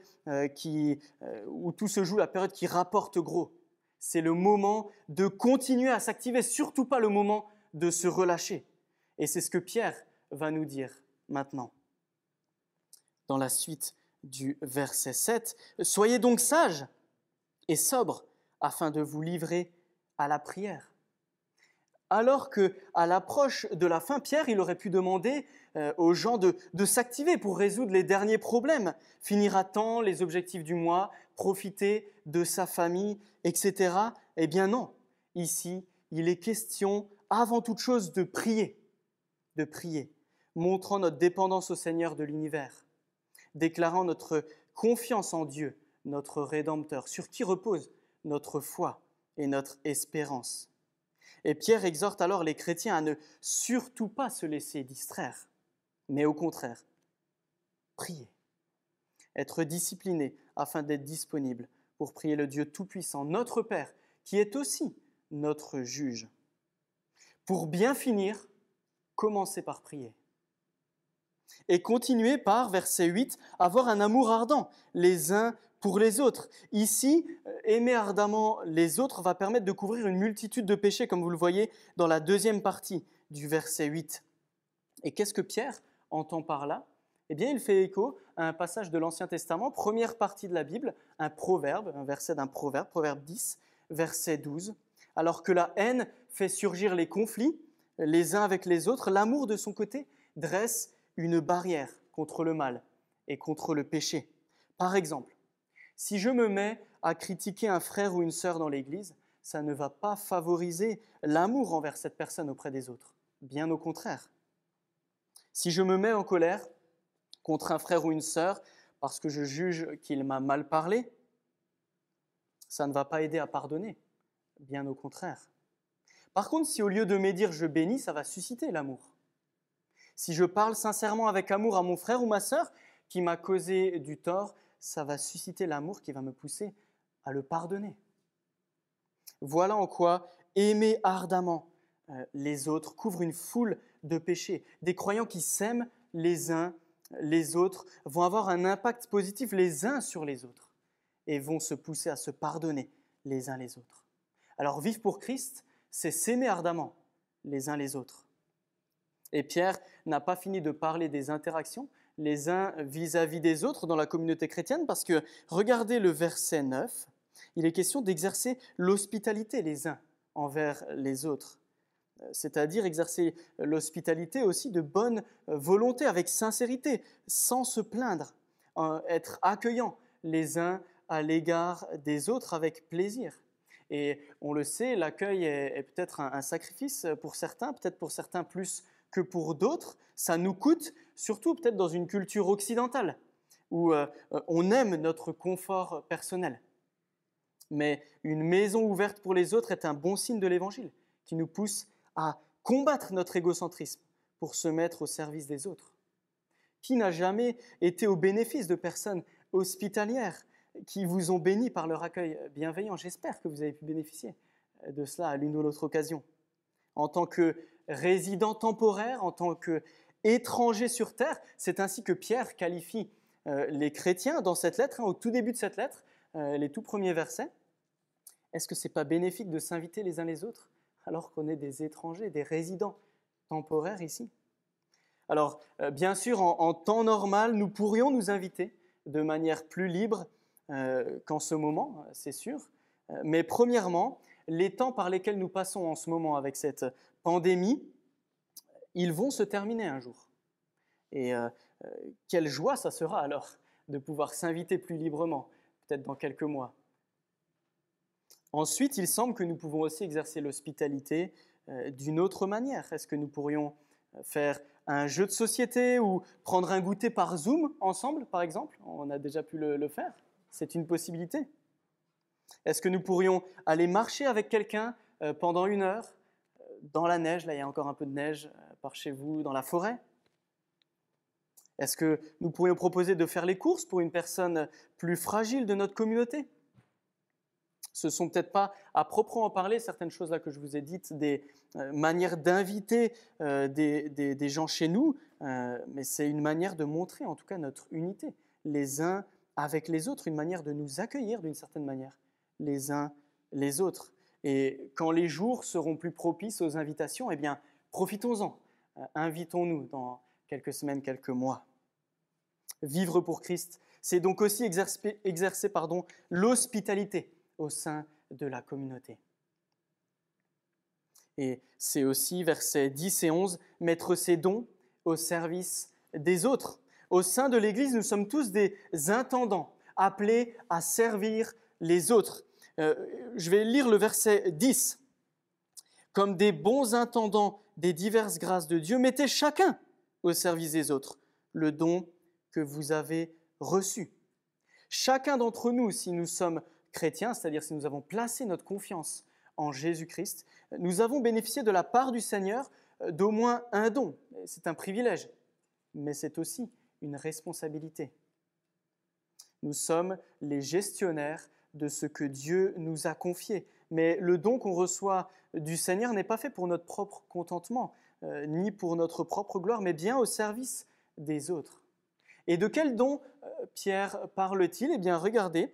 où tout se joue, la période qui rapporte gros. C'est le moment de continuer à s'activer, surtout pas le moment de se relâcher. Et c'est ce que Pierre va nous dire maintenant. Dans la suite du verset 7, « Soyez donc sages et sobres afin de vous livrer à la prière. » Alors qu'à l'approche de la fin, Pierre, il aurait pu demander aux gens de s'activer pour résoudre les derniers problèmes, finir à temps les objectifs du mois, profiter de sa famille, etc. Eh bien non, ici, il est question avant toute chose de prier, montrant notre dépendance au Seigneur de l'univers, déclarant notre confiance en Dieu, notre Rédempteur, sur qui repose notre foi et notre espérance. Et Pierre exhorte alors les chrétiens à ne surtout pas se laisser distraire, mais au contraire, prier, être discipliné afin d'être disponible pour prier le Dieu Tout-Puissant, notre Père, qui est aussi notre juge. Pour bien finir, commencez par prier. Et continuez par, verset 8, avoir un amour ardent, les uns pour les autres. Ici, aimer ardemment les autres va permettre de couvrir une multitude de péchés, comme vous le voyez dans la deuxième partie du verset 8. Et qu'est-ce que Pierre entend par là ? Eh bien, il fait écho à un passage de l'Ancien Testament, première partie de la Bible, un proverbe, un verset d'un proverbe, proverbe 10, verset 12. Alors que la haine fait surgir les conflits, les uns avec les autres, l'amour de son côté dresse une barrière contre le mal et contre le péché. Par exemple, si je me mets à critiquer un frère ou une sœur dans l'Église, ça ne va pas favoriser l'amour envers cette personne auprès des autres. Bien au contraire. Si je me mets en colère contre un frère ou une sœur parce que je juge qu'il m'a mal parlé, ça ne va pas aider à pardonner. Bien au contraire. Par contre, si au lieu de médire je bénis, ça va susciter l'amour. Si je parle sincèrement avec amour à mon frère ou ma sœur qui m'a causé du tort, ça va susciter l'amour qui va me pousser à le pardonner. Voilà en quoi aimer ardemment les autres couvre une foule de péchés. Des croyants qui s'aiment les uns les autres vont avoir un impact positif les uns sur les autres et vont se pousser à se pardonner les uns les autres. Alors vivre pour Christ, c'est s'aimer ardemment les uns les autres. Et Pierre n'a pas fini de parler des interactions les uns vis-à-vis des autres dans la communauté chrétienne parce que, regardez le verset 9, il est question d'exercer l'hospitalité les uns envers les autres. C'est-à-dire exercer l'hospitalité aussi de bonne volonté, avec sincérité, sans se plaindre, être accueillant les uns à l'égard des autres avec plaisir. Et on le sait, l'accueil est peut-être un sacrifice pour certains, peut-être pour certains plus que pour d'autres. Ça nous coûte, surtout peut-être dans une culture occidentale, où on aime notre confort personnel. Mais une maison ouverte pour les autres est un bon signe de l'Évangile, qui nous pousse à combattre notre égocentrisme pour se mettre au service des autres. Qui n'a jamais été au bénéfice de personnes hospitalières qui vous ont béni par leur accueil bienveillant? J'espère que vous avez pu bénéficier de cela à l'une ou l'autre occasion. En tant que résident temporaire, en tant qu'étranger sur terre, c'est ainsi que Pierre qualifie les chrétiens dans cette lettre, au tout début de cette lettre, les tout premiers versets. Est-ce que ce n'est pas bénéfique de s'inviter les uns les autres alors qu'on est des étrangers, des résidents temporaires ici? Alors, bien sûr, en temps normal, nous pourrions nous inviter de manière plus libre qu'en ce moment, c'est sûr. Mais premièrement, les temps par lesquels nous passons en ce moment avec cette pandémie, ils vont se terminer un jour. Et quelle joie ça sera alors de pouvoir s'inviter plus librement, peut-être dans quelques mois. Ensuite, il semble que nous pouvons aussi exercer l'hospitalité d'une autre manière. Est-ce que nous pourrions faire un jeu de société ou prendre un goûter par Zoom ensemble, par exemple? On a déjà pu le faire. C'est une possibilité. Est-ce que nous pourrions aller marcher avec quelqu'un pendant 1 heure dans la neige? Là, il y a encore un peu de neige par chez vous, dans la forêt. Est-ce que nous pourrions proposer de faire les courses pour une personne plus fragile de notre communauté? Ce ne sont peut-être pas, à proprement parler, certaines choses là que je vous ai dites, des manières d'inviter des gens chez nous, mais c'est une manière de montrer en tout cas notre unité, les uns avec les autres, une manière de nous accueillir d'une certaine manière, les uns les autres. Et quand les jours seront plus propices aux invitations, eh bien, profitons-en, invitons-nous dans quelques semaines, quelques mois. Vivre pour Christ, c'est donc aussi exercer l'hospitalité au sein de la communauté. Et c'est aussi, versets 10 et 11, mettre ses dons au service des autres. Au sein de l'Église, nous sommes tous des intendants, appelés à servir les autres. Je vais lire le verset 10. Comme des bons intendants des diverses grâces de Dieu, mettez chacun au service des autres le don que vous avez reçu. Chacun d'entre nous, si nous sommes chrétiens, c'est-à-dire si nous avons placé notre confiance en Jésus-Christ, nous avons bénéficié de la part du Seigneur d'au moins un don. C'est un privilège, mais c'est aussi une responsabilité. Nous sommes les gestionnaires de ce que Dieu nous a confié. Mais le don qu'on reçoit du Seigneur n'est pas fait pour notre propre contentement, ni pour notre propre gloire, mais bien au service des autres. Et de quel don Pierre parle-t-il? Eh bien, regardez,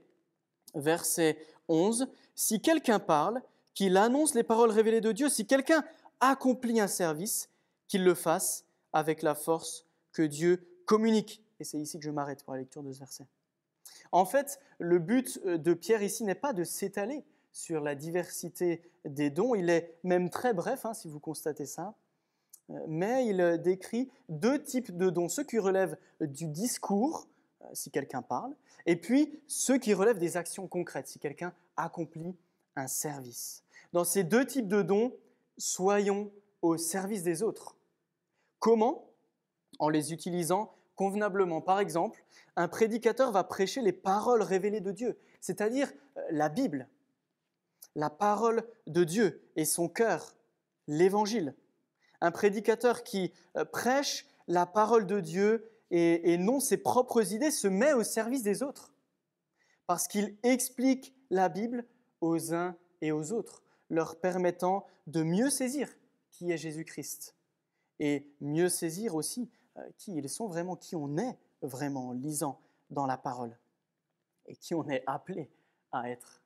verset 11. « Si quelqu'un parle, qu'il annonce les paroles révélées de Dieu. Si quelqu'un accomplit un service, qu'il le fasse avec la force que Dieu communique. » Et c'est ici que je m'arrête pour la lecture de ce verset. En fait, le but de Pierre ici n'est pas de s'étaler sur la diversité des dons. Il est même très bref, si vous constatez ça. Mais il décrit deux types de dons. Ceux qui relèvent du discours, si quelqu'un parle, et puis ceux qui relèvent des actions concrètes, si quelqu'un accomplit un service. Dans ces deux types de dons, soyons au service des autres. Comment? En les utilisant convenablement. Par exemple, un prédicateur va prêcher les paroles révélées de Dieu, c'est-à-dire la Bible, la parole de Dieu et son cœur, l'Évangile. Un prédicateur qui prêche la parole de Dieu et non ses propres idées se met au service des autres parce qu'il explique la Bible aux uns et aux autres, leur permettant de mieux saisir qui est Jésus-Christ et mieux saisir aussi qui ils sont vraiment, qui on est vraiment en lisant dans la parole et qui on est appelé à être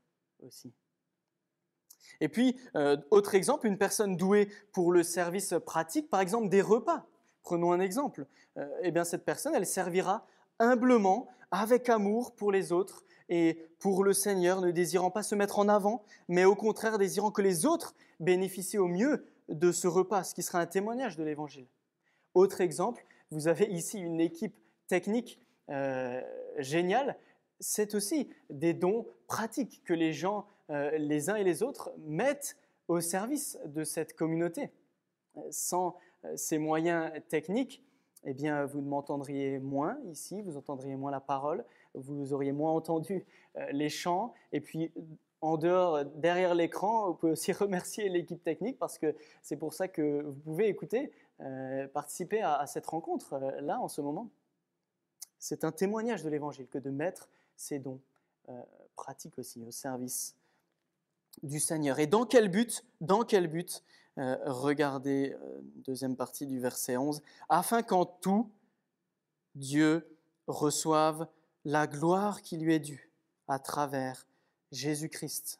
aussi. Et puis, autre exemple, une personne douée pour le service pratique, par exemple des repas. Prenons un exemple. Eh bien, cette personne, elle servira humblement, avec amour pour les autres et pour le Seigneur, ne désirant pas se mettre en avant, mais au contraire désirant que les autres bénéficient au mieux de ce repas, ce qui sera un témoignage de l'Évangile. Autre exemple, vous avez ici une équipe technique géniale. C'est aussi des dons pratiques que les gens, les uns et les autres, mettent au service de cette communauté. Sans ces moyens techniques, eh bien, vous m'entendriez moins ici, vous entendriez moins la parole, vous auriez moins entendu les chants. Et puis, en dehors, derrière l'écran, vous pouvez aussi remercier l'équipe technique parce que c'est pour ça que vous pouvez écouter, participer à cette rencontre là en ce moment. C'est un témoignage de l'Évangile que de mettre ces dons pratiques aussi au service du Seigneur. Et dans quel but regardez deuxième partie du verset 11, afin qu'en tout, Dieu reçoive la gloire qui lui est due à travers Jésus-Christ.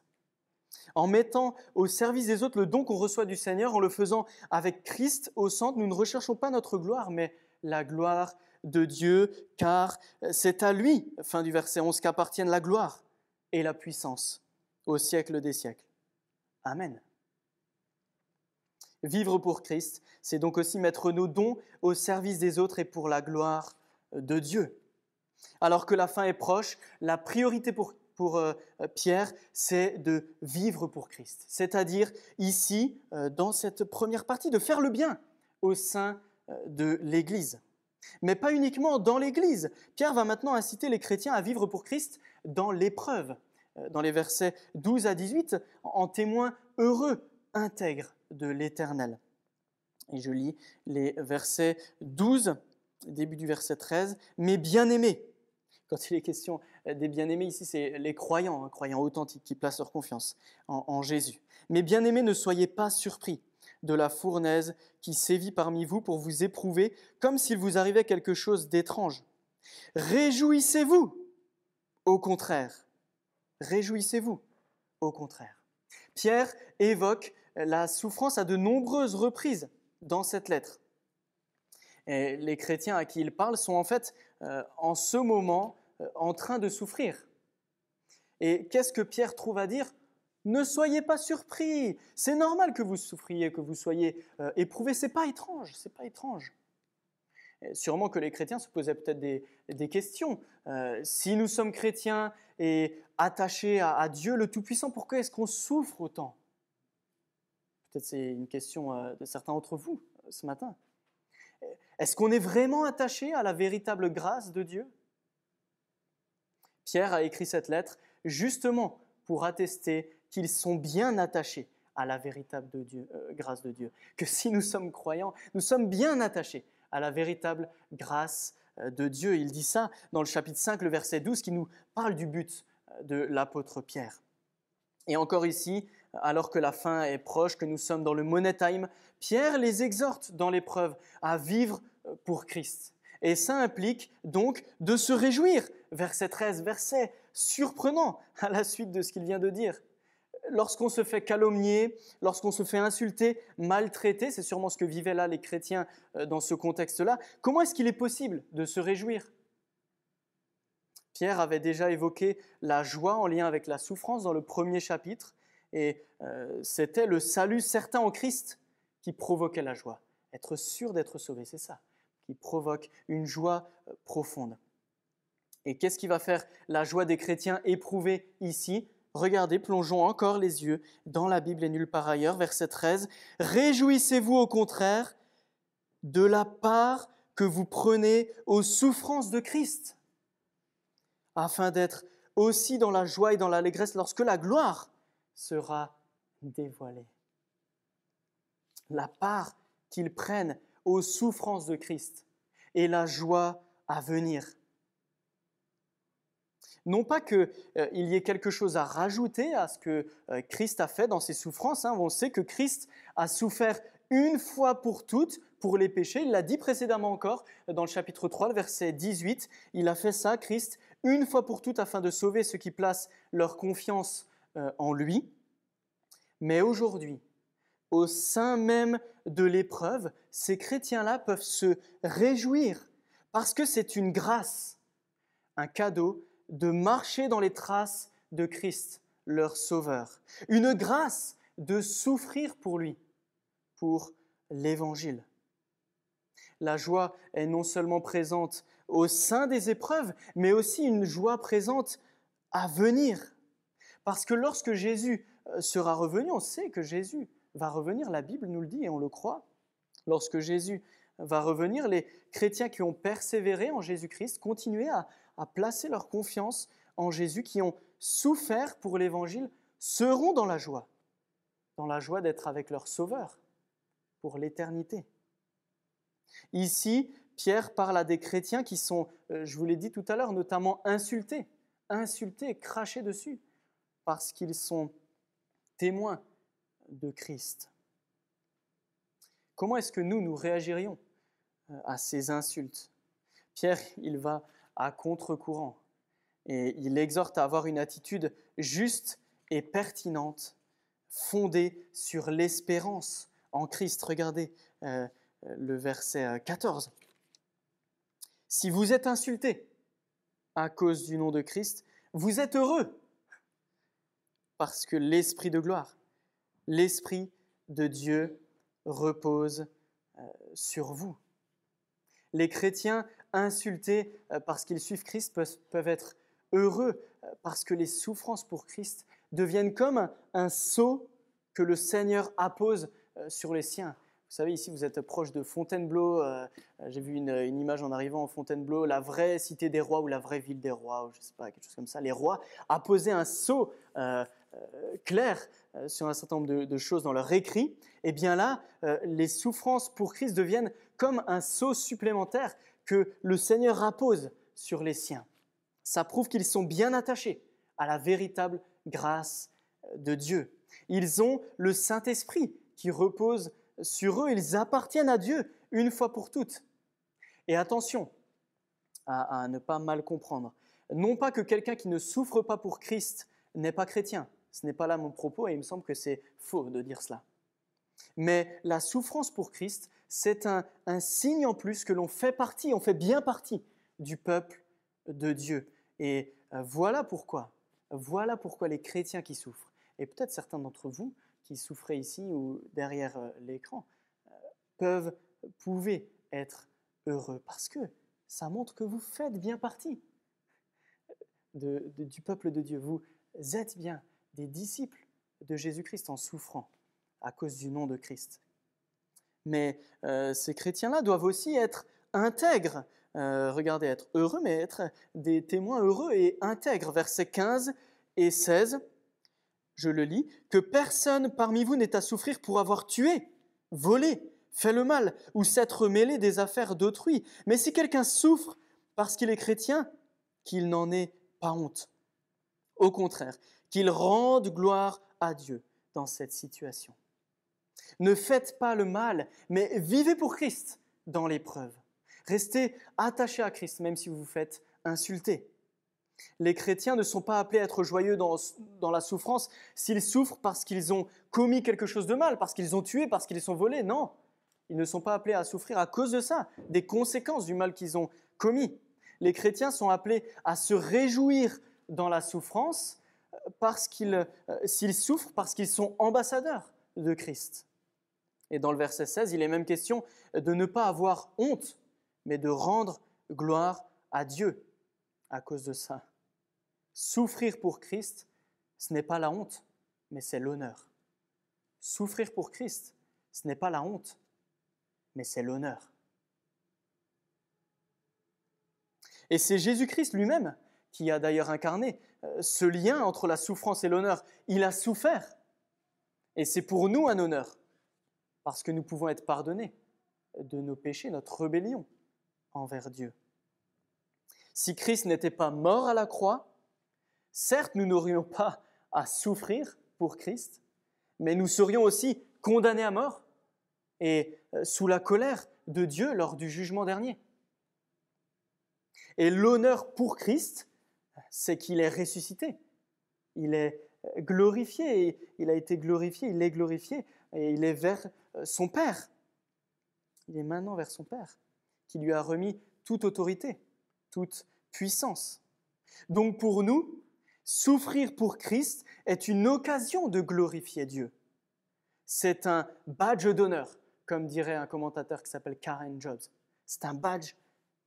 En mettant au service des autres le don qu'on reçoit du Seigneur, en le faisant avec Christ au centre, nous ne recherchons pas notre gloire, mais la gloire de Dieu, car c'est à lui, fin du verset 11, qu'appartiennent la gloire et la puissance au siècle des siècles. Amen. Vivre pour Christ, c'est donc aussi mettre nos dons au service des autres et pour la gloire de Dieu. Alors que la fin est proche, la priorité pour Pierre, c'est de vivre pour Christ. C'est-à-dire ici, dans cette première partie, de faire le bien au sein de l'Église. Mais pas uniquement dans l'Église. Pierre va maintenant inciter les chrétiens à vivre pour Christ dans l'épreuve. Dans les versets 12 à 18, en témoin heureux, intègre de l'Éternel. Et je lis les versets 12, début du verset 13. « Mes bien-aimés », quand il est question des bien-aimés, ici c'est les croyants, croyants authentiques qui placent leur confiance en Jésus. « Mes bien-aimés, ne soyez pas surpris de la fournaise qui sévit parmi vous pour vous éprouver, comme s'il vous arrivait quelque chose d'étrange. Réjouissez-vous, au contraire. Réjouissez-vous, au contraire. » Pierre évoque la souffrance à de nombreuses reprises dans cette lettre. Et les chrétiens à qui il parle sont en fait, en ce moment, en train de souffrir. Et qu'est-ce que Pierre trouve à dire ? Ne soyez pas surpris, c'est normal que vous souffriez, que vous soyez éprouvés, c'est pas étrange, c'est pas étrange. Et sûrement que les chrétiens se posaient peut-être des questions. Si nous sommes chrétiens et attachés à Dieu le Tout-Puissant, pourquoi est-ce qu'on souffre autant ? Peut-être c'est une question de certains d'entre vous ce matin. Est-ce qu'on est vraiment attaché à la véritable grâce de Dieu ? Pierre a écrit cette lettre justement pour attester qu'ils sont bien attachés à la véritable grâce de Dieu. Que si nous sommes croyants, nous sommes bien attachés à la véritable grâce de Dieu. Il dit ça dans le chapitre 5, le verset 12, qui nous parle du but de l'apôtre Pierre. Et encore ici, alors que la fin est proche, que nous sommes dans le Money Time, Pierre les exhorte dans l'épreuve à vivre pour Christ. Et ça implique donc de se réjouir. Verset 13, verset surprenant à la suite de ce qu'il vient de dire. Lorsqu'on se fait calomnier, lorsqu'on se fait insulter, maltraiter, c'est sûrement ce que vivaient là les chrétiens dans ce contexte-là, comment est-ce qu'il est possible de se réjouir ? Pierre avait déjà évoqué la joie en lien avec la souffrance dans le premier chapitre, et c'était le salut certain en Christ qui provoquait la joie. Être sûr d'être sauvé, c'est ça, qui provoque une joie profonde. Et qu'est-ce qui va faire la joie des chrétiens éprouvée ici ? Regardez, plongeons encore les yeux dans la Bible et nulle part ailleurs, verset 13. « Réjouissez-vous au contraire de la part que vous prenez aux souffrances de Christ, afin d'être aussi dans la joie et dans l'allégresse lorsque la gloire sera dévoilée. » La part qu'ils prennent aux souffrances de Christ et la joie à venir. Non pas qu'il y ait quelque chose à rajouter à ce que Christ a fait dans ses souffrances. On sait que Christ a souffert une fois pour toutes pour les péchés. Il l'a dit précédemment encore dans le chapitre 3, le verset 18. Il a fait ça, Christ, une fois pour toutes afin de sauver ceux qui placent leur confiance en lui. Mais aujourd'hui, au sein même de l'épreuve, ces chrétiens-là peuvent se réjouir parce que c'est une grâce, un cadeau de marcher dans les traces de Christ, leur Sauveur. Une grâce de souffrir pour lui, pour l'Évangile. La joie est non seulement présente au sein des épreuves, mais aussi une joie présente à venir. Parce que lorsque Jésus sera revenu, on sait que Jésus va revenir, la Bible nous le dit et on le croit. Lorsque Jésus va revenir, les chrétiens qui ont persévéré en Jésus-Christ, continuaient à placer leur confiance en Jésus, qui ont souffert pour l'Évangile, seront dans la joie d'être avec leur Sauveur pour l'éternité. Ici, Pierre parle à des chrétiens qui sont, je vous l'ai dit tout à l'heure, notamment insultés, crachés dessus, parce qu'ils sont témoins de Christ. Comment est-ce que nous réagirions à ces insultes ? Pierre, il va à contre-courant et il exhorte à avoir une attitude juste et pertinente, fondée sur l'espérance en Christ. Regardez le verset 14. « Si vous êtes insultés à cause du nom de Christ, vous êtes heureux, parce que l'Esprit de gloire, l'Esprit de Dieu repose sur vous. » Les chrétiens insultés parce qu'ils suivent Christ peuvent être heureux parce que les souffrances pour Christ deviennent comme un sceau que le Seigneur appose sur les siens. Vous savez, ici, vous êtes proche de Fontainebleau. J'ai vu une image en arrivant à Fontainebleau, la vraie cité des rois ou la vraie ville des rois, ou je ne sais pas, quelque chose comme ça. Les rois apposaient un sceau clair sur un certain nombre de choses dans leur écrit. Et bien là, les souffrances pour Christ deviennent comme un sceau supplémentaire que le Seigneur appose sur les siens. Ça prouve qu'ils sont bien attachés à la véritable grâce de Dieu. Ils ont le Saint-Esprit qui repose sur eux. Ils appartiennent à Dieu une fois pour toutes. Et attention à ne pas mal comprendre. Non pas que quelqu'un qui ne souffre pas pour Christ n'est pas chrétien. Ce n'est pas là mon propos et il me semble que c'est faux de dire cela. Mais la souffrance pour Christ, c'est un signe en plus que l'on fait partie, on fait bien partie du peuple de Dieu. Et voilà pourquoi les chrétiens qui souffrent, et peut-être certains d'entre vous qui souffrez ici ou derrière l'écran, pouvaient être heureux, parce que ça montre que vous faites bien partie du peuple de Dieu. Vous êtes bien des disciples de Jésus-Christ en souffrant à cause du nom de Christ. Mais ces chrétiens-là doivent aussi être intègres. Regardez, être heureux, mais être des témoins heureux et intègres. Versets 15 et 16, je le lis. « Que personne parmi vous n'ait à souffrir pour avoir tué, volé, fait le mal ou s'être mêlé des affaires d'autrui. Mais si quelqu'un souffre parce qu'il est chrétien, qu'il n'en ait pas honte. Au contraire, qu'il rende gloire à Dieu dans cette situation. Ne faites pas le mal, mais vivez pour Christ dans l'épreuve. Restez attachés à Christ, même si vous vous faites insulter. Les chrétiens ne sont pas appelés à être joyeux dans la souffrance s'ils souffrent parce qu'ils ont commis quelque chose de mal, parce qu'ils ont tué, parce qu'ils sont volés. Non, ils ne sont pas appelés à souffrir à cause de ça, des conséquences du mal qu'ils ont commis. Les chrétiens sont appelés à se réjouir dans la souffrance s'ils souffrent parce qu'ils sont ambassadeurs de Christ. Et dans le verset 16, il est même question de ne pas avoir honte, mais de rendre gloire à Dieu à cause de ça. Souffrir pour Christ, ce n'est pas la honte, mais c'est l'honneur. Souffrir pour Christ, ce n'est pas la honte, mais c'est l'honneur. Et c'est Jésus-Christ lui-même qui a d'ailleurs incarné ce lien entre la souffrance et l'honneur. Il a souffert, et c'est pour nous un honneur, parce que nous pouvons être pardonnés de nos péchés, notre rébellion envers Dieu. Si Christ n'était pas mort à la croix, certes, nous n'aurions pas à souffrir pour Christ, mais nous serions aussi condamnés à mort et sous la colère de Dieu lors du jugement dernier. Et l'honneur pour Christ, c'est qu'il est ressuscité. Il est glorifié, et il a été glorifié, il est glorifié, et il est vers son Père. Il est maintenant vers son Père, qui lui a remis toute autorité, toute puissance. Donc pour nous, souffrir pour Christ est une occasion de glorifier Dieu. C'est un badge d'honneur, comme dirait un commentateur qui s'appelle Karen Jobs. C'est un badge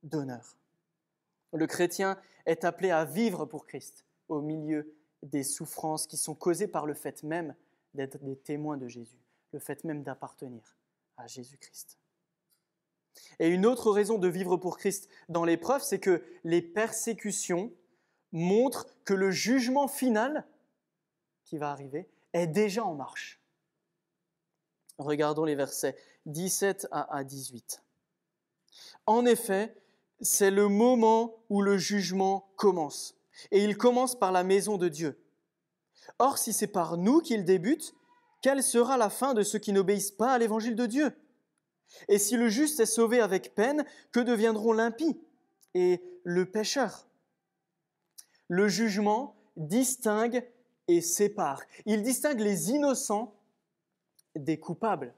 d'honneur. Le chrétien est appelé à vivre pour Christ au milieu des souffrances qui sont causées par le fait même d'être des témoins de Jésus, le fait même d'appartenir à Jésus-Christ. Et une autre raison de vivre pour Christ dans l'épreuve, c'est que les persécutions montrent que le jugement final qui va arriver est déjà en marche. Regardons les versets 17 à 18. En effet, c'est le moment où le jugement commence, et il commence par la maison de Dieu. Or, si c'est par nous qu'il débute, quelle sera la fin de ceux qui n'obéissent pas à l'évangile de Dieu ? Et si le juste est sauvé avec peine, que deviendront l'impie et le pécheur ? Le jugement distingue et sépare. Il distingue les innocents des coupables.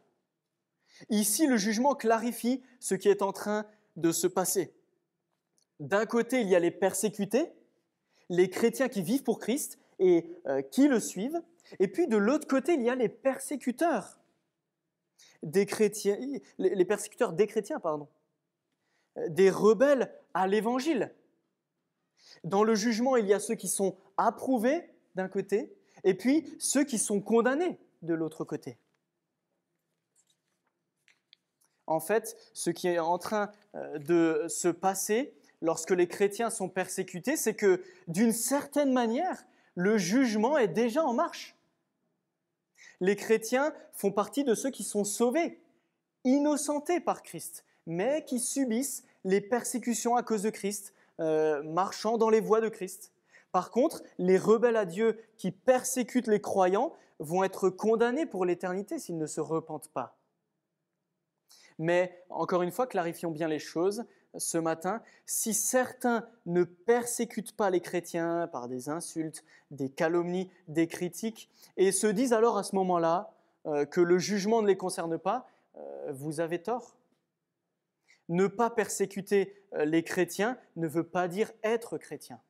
Ici, le jugement clarifie ce qui est en train de se passer. D'un côté, il y a les persécutés, les chrétiens qui vivent pour Christ et qui le suivent. Et puis de l'autre côté, il y a les persécuteurs des chrétiens, les persécuteurs des chrétiens, des rebelles à l'évangile. Dans le jugement, il y a ceux qui sont approuvés d'un côté, et puis ceux qui sont condamnés de l'autre côté. En fait, ce qui est en train de se passer lorsque les chrétiens sont persécutés, c'est que d'une certaine manière, le jugement est déjà en marche. Les chrétiens font partie de ceux qui sont sauvés, innocentés par Christ, mais qui subissent les persécutions à cause de Christ, marchant dans les voies de Christ. Par contre, les rebelles à Dieu qui persécutent les croyants vont être condamnés pour l'éternité s'ils ne se repentent pas. Mais, encore une fois, clarifions bien les choses ce matin. Si certains ne persécutent pas les chrétiens par des insultes, des calomnies, des critiques, et se disent alors à ce moment-là que le jugement ne les concerne pas, vous avez tort. Ne pas persécuter les chrétiens ne veut pas dire être chrétien.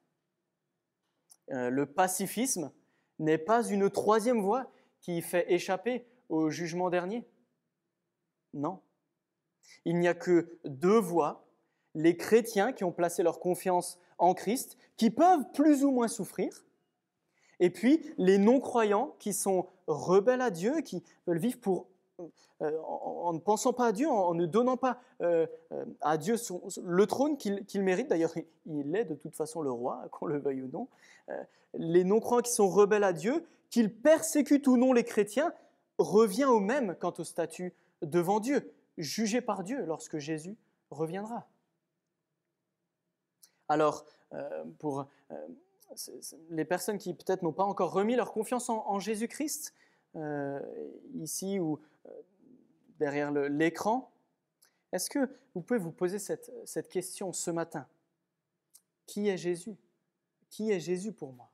Le pacifisme n'est pas une troisième voie qui fait échapper au jugement dernier. Non. Il n'y a que deux voies, les chrétiens qui ont placé leur confiance en Christ, qui peuvent plus ou moins souffrir, et puis les non-croyants qui sont rebelles à Dieu, qui veulent vivre en ne pensant pas à Dieu, en ne donnant pas à Dieu le trône qu'il mérite. D'ailleurs, il est de toute façon le roi, qu'on le veuille ou non. Les non-croyants qui sont rebelles à Dieu, qu'ils persécutent ou non les chrétiens, revient au même quant au statut devant Dieu, jugé par Dieu lorsque Jésus reviendra. Alors, pour les personnes qui peut-être n'ont pas encore remis leur confiance en Jésus-Christ, ici ou derrière l'écran, Est-ce que vous pouvez vous poser cette question ce matin? Qui est Jésus? Qui est Jésus pour moi?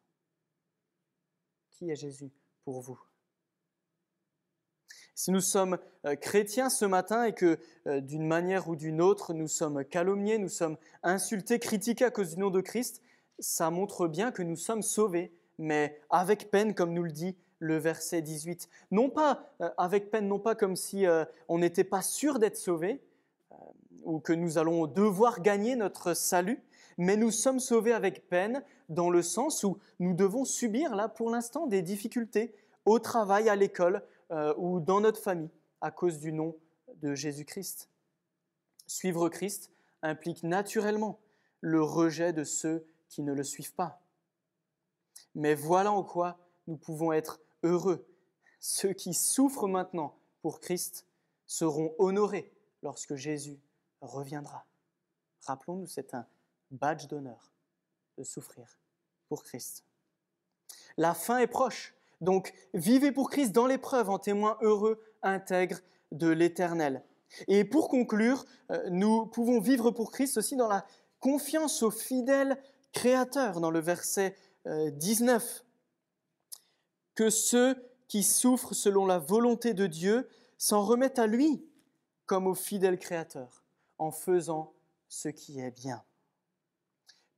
Qui est Jésus pour vous? Si nous sommes chrétiens ce matin et que d'une manière ou d'une autre, nous sommes calomniés, nous sommes insultés, critiqués à cause du nom de Christ, ça montre bien que nous sommes sauvés, mais avec peine, comme nous le dit le verset 18. Non pas avec peine, non pas comme si on n'était pas sûr d'être sauvés ou que nous allons devoir gagner notre salut, mais nous sommes sauvés avec peine dans le sens où nous devons subir là pour l'instant des difficultés au travail, à l'école ou dans notre famille à cause du nom de Jésus-Christ. Suivre Christ implique naturellement le rejet de ceux qui ne le suivent pas. Mais voilà en quoi nous pouvons être heureux. Ceux qui souffrent maintenant pour Christ seront honorés lorsque Jésus reviendra. Rappelons-nous, c'est un badge d'honneur de souffrir pour Christ. La fin est proche, donc vivez pour Christ dans l'épreuve en témoin heureux, intègre de l'Éternel. Et pour conclure, nous pouvons vivre pour Christ aussi dans la confiance au fidèle Créateur, dans le verset 19. Que ceux qui souffrent selon la volonté de Dieu s'en remettent à lui comme au fidèle Créateur, en faisant ce qui est bien.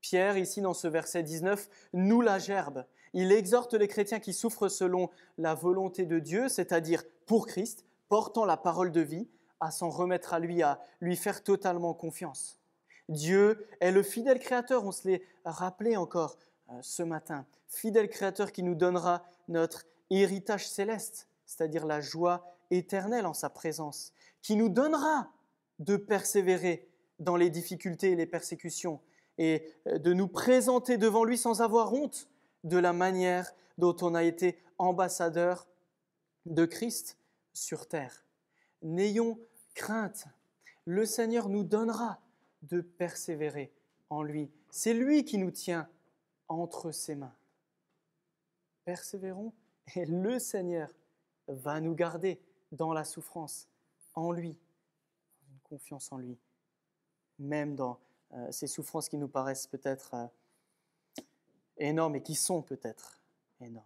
Pierre, ici dans ce verset 19, noue la gerbe. Il exhorte les chrétiens qui souffrent selon la volonté de Dieu, c'est-à-dire pour Christ, portant la parole de vie, à s'en remettre à lui faire totalement confiance. Dieu est le fidèle Créateur, on se l'est rappelé encore ce matin. Fidèle Créateur qui nous donnera notre héritage céleste, c'est-à-dire la joie éternelle en sa présence, qui nous donnera de persévérer dans les difficultés et les persécutions et de nous présenter devant lui sans avoir honte de la manière dont on a été ambassadeur de Christ sur terre. N'ayons crainte, le Seigneur nous donnera de persévérer en lui. C'est lui qui nous tient entre ses mains. Persévérons et le Seigneur va nous garder dans la souffrance, en lui, une confiance en lui, même dans ces souffrances qui nous paraissent peut-être énormes et qui sont peut-être énormes.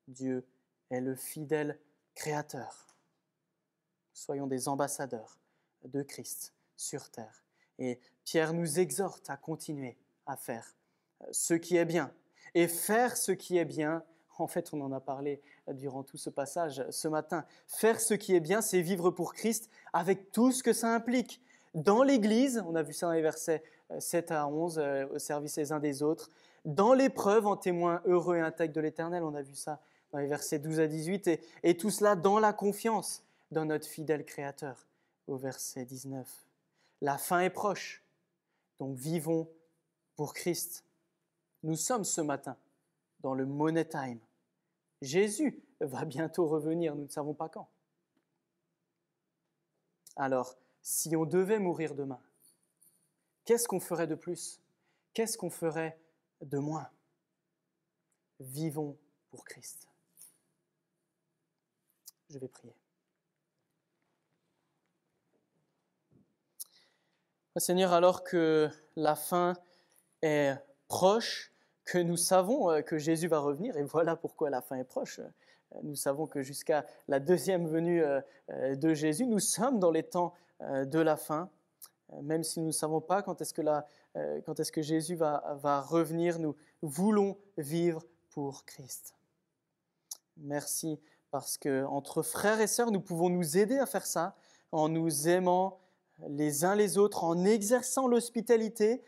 Dieu est le fidèle Créateur. Soyons des ambassadeurs de Christ sur terre. Et Pierre nous exhorte à continuer à faire ce qui est bien. Et faire ce qui est bien, en fait on en a parlé durant tout ce passage ce matin, faire ce qui est bien, c'est vivre pour Christ avec tout ce que ça implique. Dans l'Église, on a vu ça dans les versets 7 à 11, au service les uns des autres. Dans l'épreuve, en témoin heureux et intègre de l'Éternel, on a vu ça dans les versets 12 à 18. Et tout cela dans la confiance dans notre fidèle Créateur, au verset 19. La fin est proche, donc vivons pour Christ. Nous sommes ce matin dans le Money Time. Jésus va bientôt revenir, nous ne savons pas quand. Alors, si on devait mourir demain, qu'est-ce qu'on ferait de plus? Qu'est-ce qu'on ferait de moins? Vivons pour Christ. Je vais prier. Seigneur, alors que la fin est proche, que nous savons que Jésus va revenir, et voilà pourquoi la fin est proche. Nous savons que jusqu'à la deuxième venue de Jésus, nous sommes dans les temps de la fin. Même si nous ne savons pas quand est-ce que Jésus va revenir, nous voulons vivre pour Christ. Merci parce qu'entre frères et sœurs, nous pouvons nous aider à faire ça en nous aimant les uns les autres, en exerçant l'hospitalité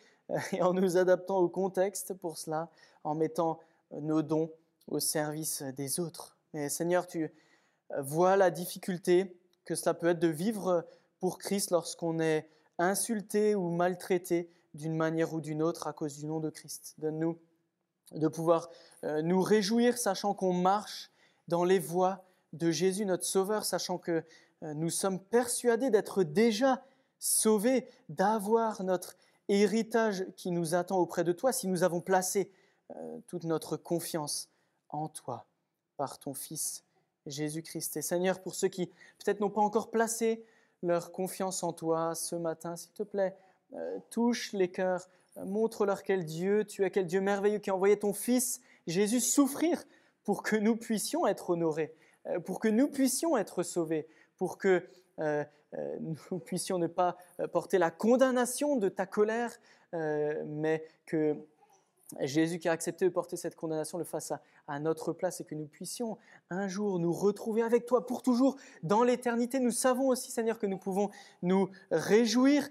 et en nous adaptant au contexte pour cela, en mettant nos dons au service des autres. Mais Seigneur, tu vois la difficulté que cela peut être de vivre pour Christ lorsqu'on est insulté ou maltraité d'une manière ou d'une autre à cause du nom de Christ. Donne-nous de pouvoir nous réjouir, sachant qu'on marche dans les voies de Jésus, notre Sauveur, sachant que nous sommes persuadés d'être déjà sauvés, d'avoir notre héritage qui nous attend auprès de toi si nous avons placé toute notre confiance en toi par ton Fils Jésus-Christ. Et Seigneur, pour ceux qui peut-être n'ont pas encore placé leur confiance en toi ce matin, s'il te plaît, touche les cœurs, montre-leur quel Dieu tu es, quel Dieu merveilleux qui a envoyé ton Fils Jésus souffrir pour que nous puissions être honorés, pour que nous puissions être sauvés, pour que nous puissions ne pas porter la condamnation de ta colère, mais que Jésus qui a accepté de porter cette condamnation le fasse à notre place et que nous puissions un jour nous retrouver avec toi pour toujours dans l'éternité. Nous savons aussi, Seigneur, que nous pouvons nous réjouir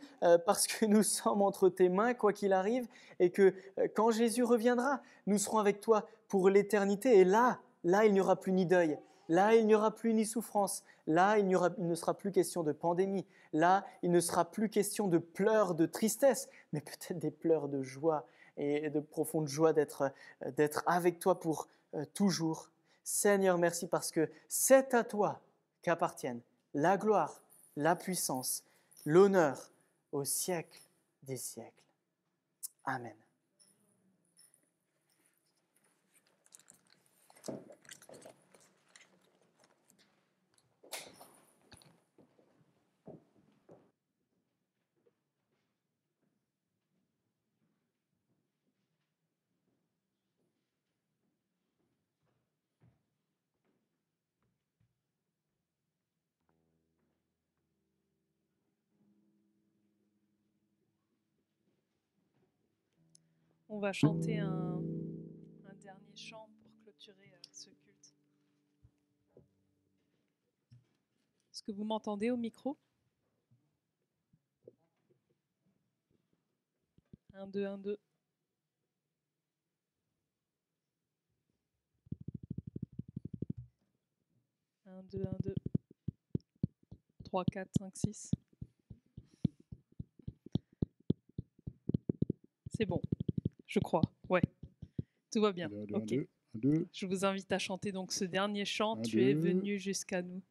parce que nous sommes entre tes mains, quoi qu'il arrive, et que quand Jésus reviendra, nous serons avec toi pour l'éternité. Et là, il n'y aura plus ni deuil, là, il n'y aura plus ni souffrance, là, il ne sera plus question de pandémie, là, il ne sera plus question de pleurs, de tristesse, mais peut-être des pleurs de joie et de profonde joie d'être avec toi pour toujours. Seigneur, merci parce que c'est à toi qu'appartiennent la gloire, la puissance, l'honneur au siècle des siècles. Amen.
On va chanter un dernier chant pour clôturer ce culte. Est-ce que vous m'entendez au micro? 1, 2, 1, 2. Un, 2, 1, 2. 3, 4, 5, 6. C'est bon. Je crois, ouais. Tout va bien. Ok. Je vous invite à chanter donc ce dernier chant. Tu es venu jusqu'à nous.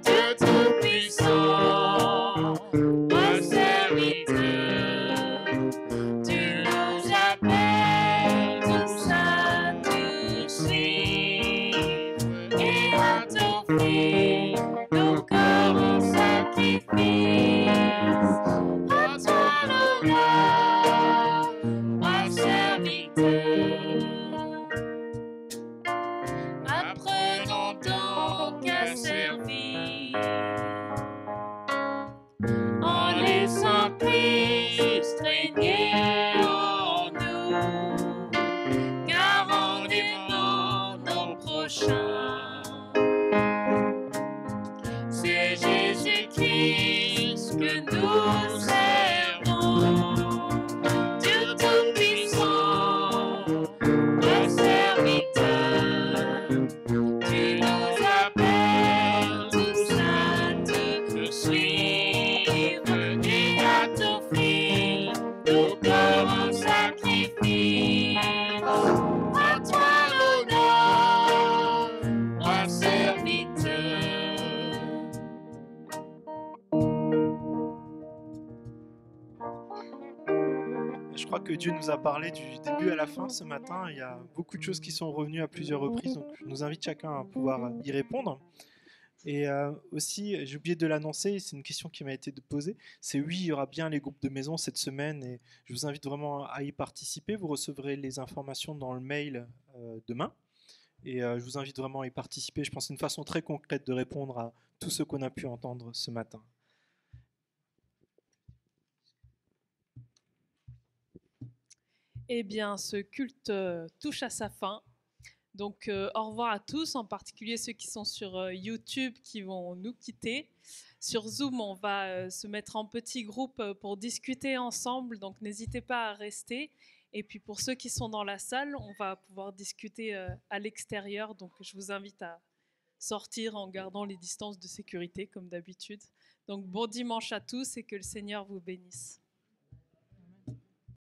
De tout puissant. t'offrir nos corps en sacrifice. À toi l'honneur, roi serviteur. Apprenons donc à servir en laissant Christ régner en nous, car en aimant nos prochains, c'est Jésus-Christ que nous servons. Dieu Tout-Puissant, roi serviteur, tu nous appelles tous à te suivre et à t'offrir nos corps en sacrifice. À toi l'honneur, roi serviteur.
Je crois que Dieu nous a parlé du début à la fin ce matin. Il y a beaucoup de choses qui sont revenues à plusieurs reprises, donc je nous invite chacun à pouvoir y répondre. Et aussi, j'ai oublié de l'annoncer, c'est une question qui m'a été posée, c'est oui, il y aura bien les groupes de maison cette semaine et je vous invite vraiment à y participer. Vous recevrez les informations dans le mail demain et je vous invite vraiment à y participer. Je pense que c'est une façon très concrète de répondre à tout ce qu'on a pu entendre ce matin.
Eh bien, ce culte touche à sa fin. Donc, au revoir à tous, en particulier ceux qui sont sur YouTube qui vont nous quitter. Sur Zoom, on va se mettre en petits groupes pour discuter ensemble, donc n'hésitez pas à rester. Et puis pour ceux qui sont dans la salle, on va pouvoir discuter à l'extérieur, donc je vous invite à sortir en gardant les distances de sécurité comme d'habitude. Donc bon dimanche à tous et que le Seigneur vous bénisse.